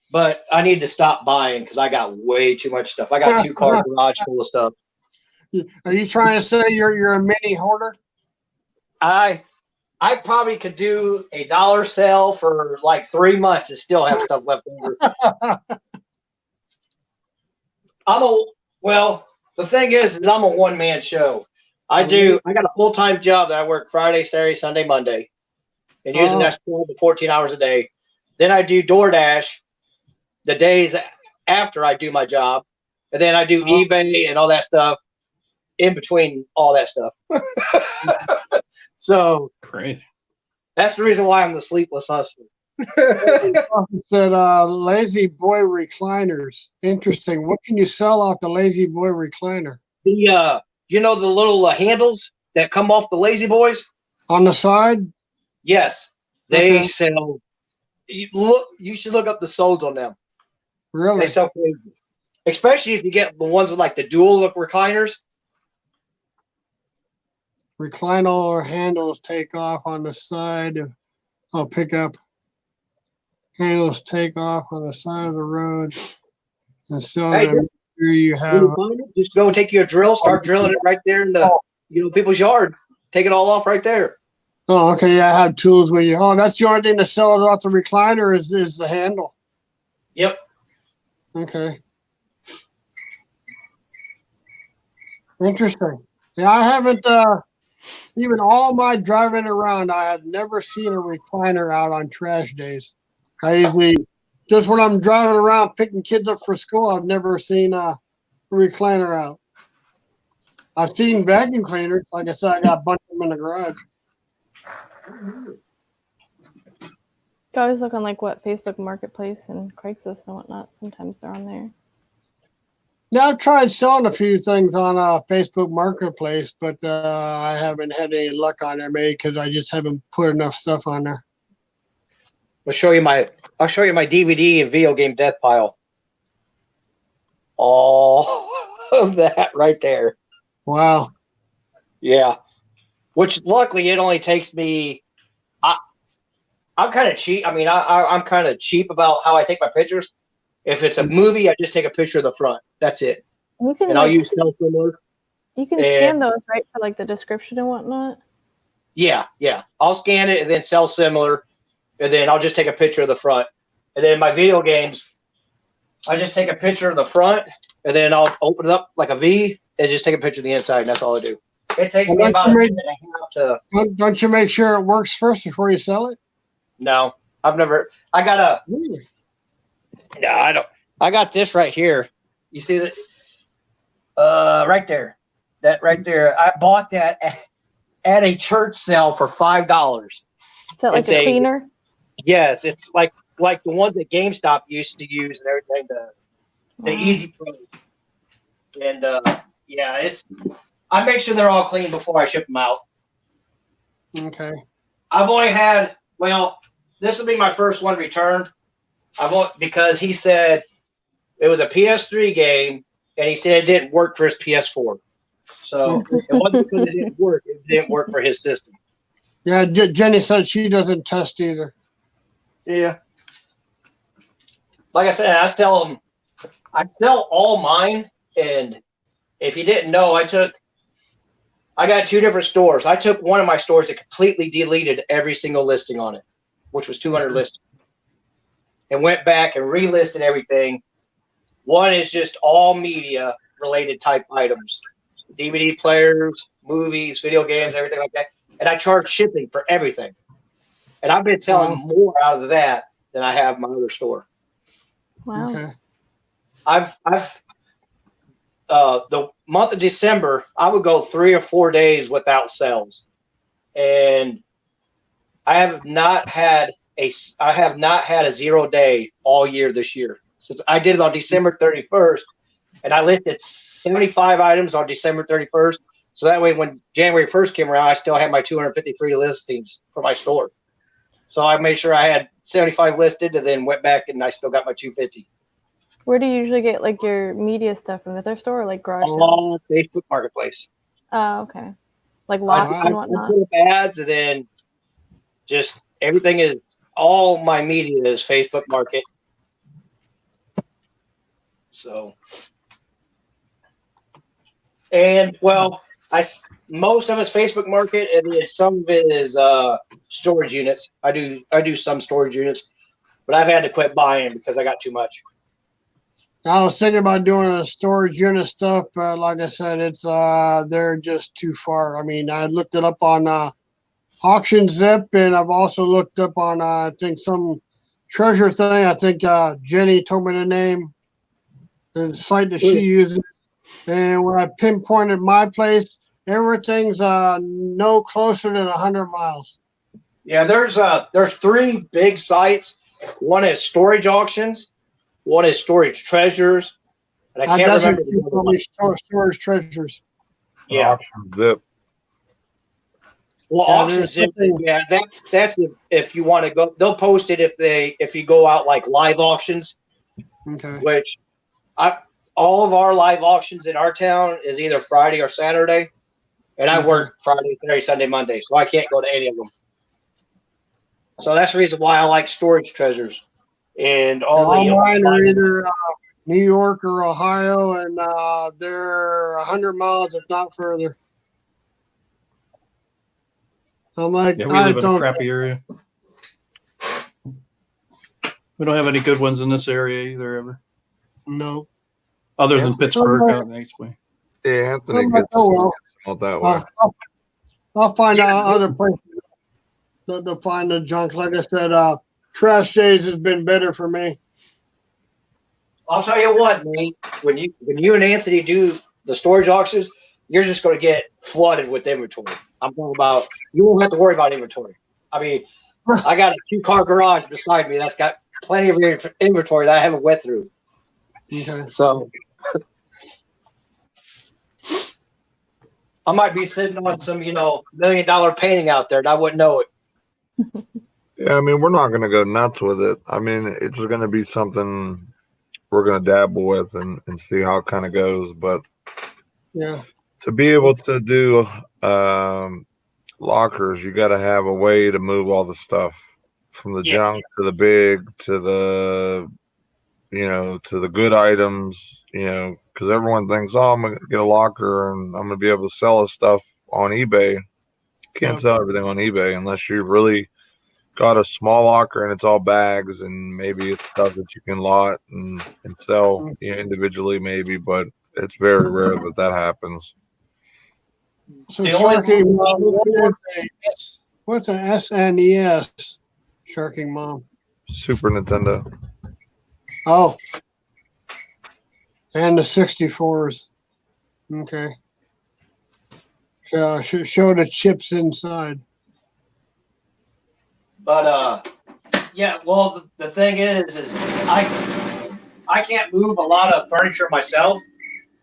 But I need to stop buying because I got way too much stuff. I got 2 car garage full of stuff. Are you trying to say you're a mini hoarder? I probably could do a dollar sale for like 3 months and still have stuff left over. The thing is I'm a one-man show. I got a full-time job that I work Friday, Saturday, Sunday, Monday. And using that's 12 to 14 hours a day. Then I do DoorDash the days after I do my job. And then I do eBay and all that stuff in between all that stuff. So Great. that's the reason why I'm the sleepless hustler. Said Lazy Boy recliners. Interesting. What can you sell off the Lazy Boy recliner? The the little handles that come off the Lazy Boys? On the side? Yes. They Okay. sell. You should look up the solds on them. Really? They sell crazy. Especially if you get the ones with like the dual look recliners. Recliner handles take off on the side. Pick up. Handles take off on the side of the road and sell Hey, them. Here you When have. you find it, just go take your drill, start drilling it right there in the people's yard. Take it all off right there. Oh, okay. Yeah, I have tools with you. Oh, that's the only thing to sell it off the recliner is the handle. Yep. Okay. Interesting. Yeah, I haven't even all my driving around, I have never seen a recliner out on trash days. I usually just when I'm driving around picking kids up for school, I've never seen a recliner out. I've seen vacuum cleaners. Like I said, I got a bunch of them in the garage. You always look on like what Facebook Marketplace and Craigslist and whatnot. Sometimes they're on there. Yeah, I've tried selling a few things on Facebook Marketplace, but I haven't had any luck on there, maybe because I just haven't put enough stuff on there. I'll show you my DVD and video game death pile. All of that right there. Wow. Yeah. Which luckily it only takes me. I'm kind of cheap. I mean, I'm kind of cheap about how I take my pictures. If it's a movie, I just take a picture of the front. That's it. You can And I'll like, use similar. you can scan those, right, for like the description and whatnot. Yeah. I'll scan it and then sell similar, and then I'll just take a picture of the front. And then my video games, I just take a picture of the front, and then I'll open it up like a V and just take a picture of the inside, and that's all I do. It takes me about a minute and a half to. Don't you make sure it works first before you sell it? No, I've never. I got a. Really? No, I don't. I got this right here. You see that? Right there. That right there. I bought that at a church sale for $5. Is that like It's a cleaner? Yes, it's like the ones that GameStop used to use and everything. The Wow. Easy Pro. And yeah, it's. I make sure they're all clean before I ship them out. Okay. I've only had. Well, this will be my first one returned. Because he said it was a PS3 game, and he said it didn't work for his PS4. So it wasn't because it didn't work; it didn't work for his system. Yeah, Jenny said she doesn't test either. Yeah. Like I said, I sell all mine, and if you didn't know, I got two different stores. I took one of my stores that completely deleted every single listing on it, which was 200 listings. And went back and relisted everything. One is just all media related type items, DVD players, movies, video games, everything like that. And I charge shipping for everything. And I've been selling more out of that than I have my other store. Wow. Okay. I've the month of December, I would go 3 or 4 days without sales, and I have not had a 0 day all year this year. Since I did it on December 31st, and I listed 75 items on December 31st. So that way, when January 1st came around, I still had my 253 listings for my store. So I made sure I had 75 listed, and then went back and I still got my 250. Where do you usually get like your media stuff, from the thrift store or like garage sales? On Facebook Marketplace. Oh, okay. Like lots I and whatnot. put up ads, and then just everything is all my media is Facebook Market. So, and well, most of it's Facebook Market, and then some of it is storage units. I do some storage units, but I've had to quit buying because I got too much. I was thinking about doing a storage unit stuff, but like I said, it's they're just too far. I mean, I looked it up on Auction Zip, and I've also looked up on I think some treasure thing. I think Jenny told me the name, the site that she uses. And when I pinpointed my place, everything's no closer than 100 miles. Yeah, there's 3 big sites. One is Storage Auctions, one is Storage Treasures, and I can't remember the other one. Storage treasures. Yeah. Auction Zip. Well, Yeah, Auction there's Zip, something- yeah, that's if you want to go. They'll post it if you go out like live auctions, Okay. which all of our live auctions in our town is either Friday or Saturday, and I work Friday, Saturday, Sunday, Monday, so I can't go to any of them. So that's the reason why I like Storage Treasures and all All mine are either New York or Ohio, and they're 100 miles, if not further. I'm like, Yeah, we I live in a don't. crappy area. We don't have any good ones in this area either, ever. No. Other than Yeah. Pittsburgh out in H-Way. Yeah, Anthony I'm like, gets oh, well. out that way. I'll find out other places to find the junk. Like I said, Trash Days has been better for me. I'll tell you what, Nate. When you and Anthony do the storage auctions, you're just going to get flooded with inventory. I'm talking about you won't have to worry about inventory. I mean, I got a 2-car garage beside me that's got plenty of inventory that I haven't went through. Okay. So I might be sitting on some, $1 million painting out there and I wouldn't know it. Yeah, I mean, we're not going to go nuts with it. I mean, it's going to be something we're going to dabble with and see how it kind of goes. But Yeah. to be able to do lockers, you got to have a way to move all the stuff from the junk to the big to the, to the good items, because everyone thinks, oh, I'm going to get a locker and I'm going to be able to sell this stuff on eBay. You can't sell everything on eBay unless you really got a small locker and it's all bags and maybe it's stuff that you can lot and sell individually maybe, but it's very rare that happens. So The only Sharking one- Mom, what's an SNES? Sharking Mom. Super Nintendo. Oh. And the 64s. Okay. Show the chips inside. But yeah, well, the thing is I can't move a lot of furniture myself,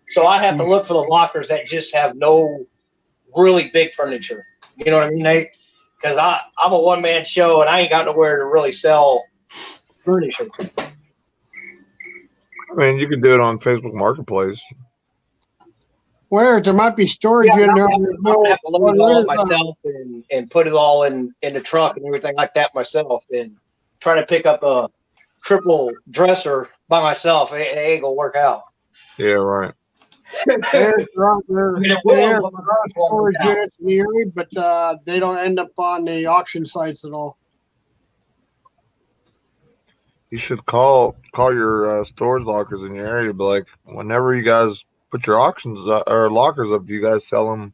so I have to look for the lockers that just have no really big furniture. You know what I mean, Nate? Because I'm a one-man show and I ain't got nowhere to really sell furniture. I mean, you can do it on Facebook Marketplace. Where there might be storage Yeah, in there. I'm gonna have to load it all myself and put it all in the truck and everything like that myself, and try to pick up a triple dresser by myself. It ain't gonna work out. Yeah, right. There's It there will, are storage units in the area, but they don't end up on the auction sites at all. You should call your storage lockers in your area. Be like, whenever you guys put your auctions or lockers up, do you guys sell them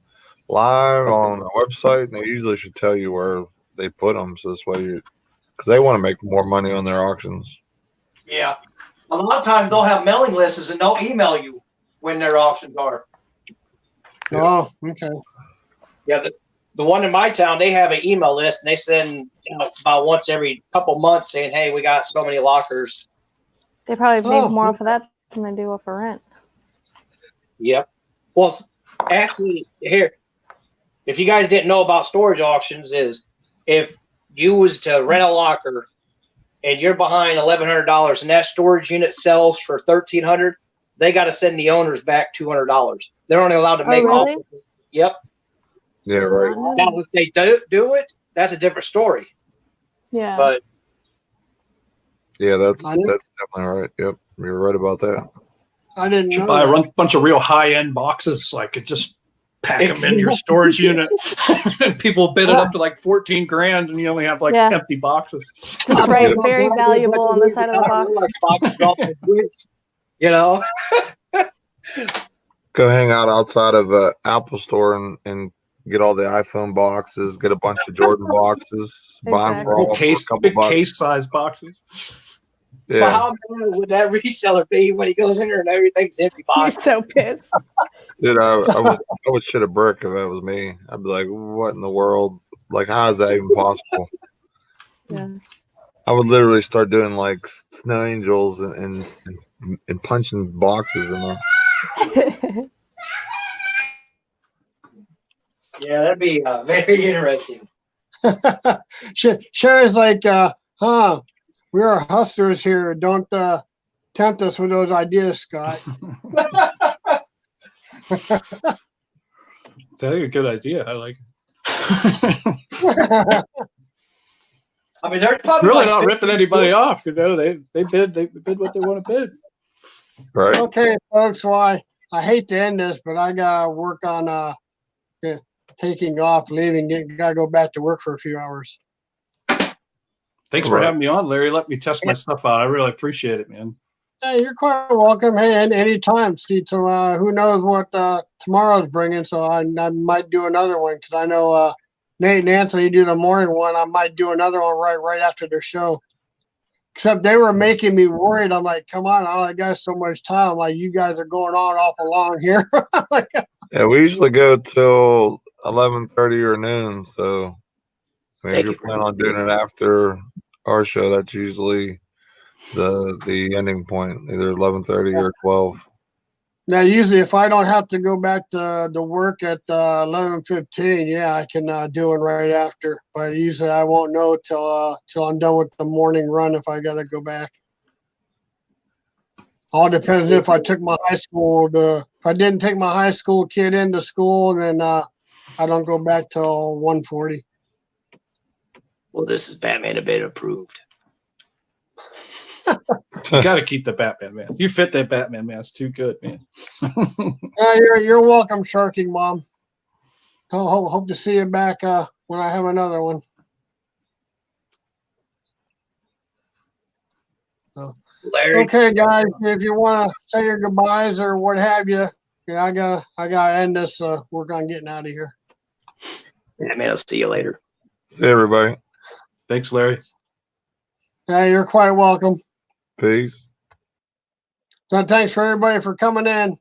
live on a website? And they usually should tell you where they put them, so this way because they want to make more money on their auctions. Yeah. A lot of times they'll have mailing lists and they'll email you when their auctions are. Yeah. Oh, okay. Yeah, the one in my town, they have an email list and they send about once every couple months saying, hey, we got so many lockers. They probably make Oh, more off of that than they do off of rent. Yep. Well, actually, here, if you guys didn't know about storage auctions, is if you was to rent a locker and you're behind $1,100 and that storage unit sells for $1,300, they got to send the owners back $200. They're only allowed to make really? offers. Yep. Yeah, right. Now, if they do it, that's a different story. Yeah. But Yeah, that's I didn't- definitely right. Yep, you're right about that. I didn't You should know. buy a that. bunch of real high-end boxes, like it just pack them in your storage unit. And people bid it up to like 14 grand, and you only have like Yeah. empty boxes. Just write very valuable on the side of the box. You know, Go hang out outside of Apple Store and get all the iPhone boxes. Get a bunch of Jordan boxes. Buy them for all for a couple Big bucks. case size boxes. but Yeah, how mad would that reseller be when he goes in there and everything's empty box? He's so pissed. dude, I would shit a brick if that was me. I'd be like, what in the world? Like, how is that even possible? Yeah. I would literally start doing like snow angels and punching boxes in them. Yeah, that'd be very interesting. Sherry's like, we are hustlers here. Don't tempt us with those ideas, Scott. That's a good idea. I like it. I mean, there's probably Really like not 50 ripping anybody off, They bid what they want to bid. Right. Okay, folks. Well, I hate to end this, but I gotta work on taking off, leaving, gotta go back to work for a few hours. Thanks for Right. having me on, Larry. Let me test my stuff out. I really appreciate it, man. Hey, you're quite welcome. Hey, anytime. See, so who knows what tomorrow's bringing? So I might do another one because I know Nate and Anthony do the morning one. I might do another one right after their show. Except they were making me worried. I'm like, come on, I got so much time. I'm like, you guys are going on awful long here. Yeah, we usually go till 11:30 or noon. So I mean, if Thank you're you. planning on doing it after our show, that's usually the ending point, either 11:30 or 12. Now, usually, if I don't have to go back to work at 11:15, yeah, I can do it right after. But usually, I won't know till I'm done with the morning run if I gotta go back. All depends if I took my high school if I didn't take my high school kid into school, then I don't go back till 1:40. Well, this is Batman a bit approved. You got to keep the Batman mask. You fit that Batman mask too good, man. Yeah, you're welcome, Sharking Mom. Hope to see you back when I have another one. Larry, Okay, guys, if you want to say your goodbyes or what have you, yeah, I gotta end this. Work on getting out of here. Batman, I'll see you later. See everybody. Thanks, Larry. Yeah, you're quite welcome. Peace. So thanks for everybody for coming in.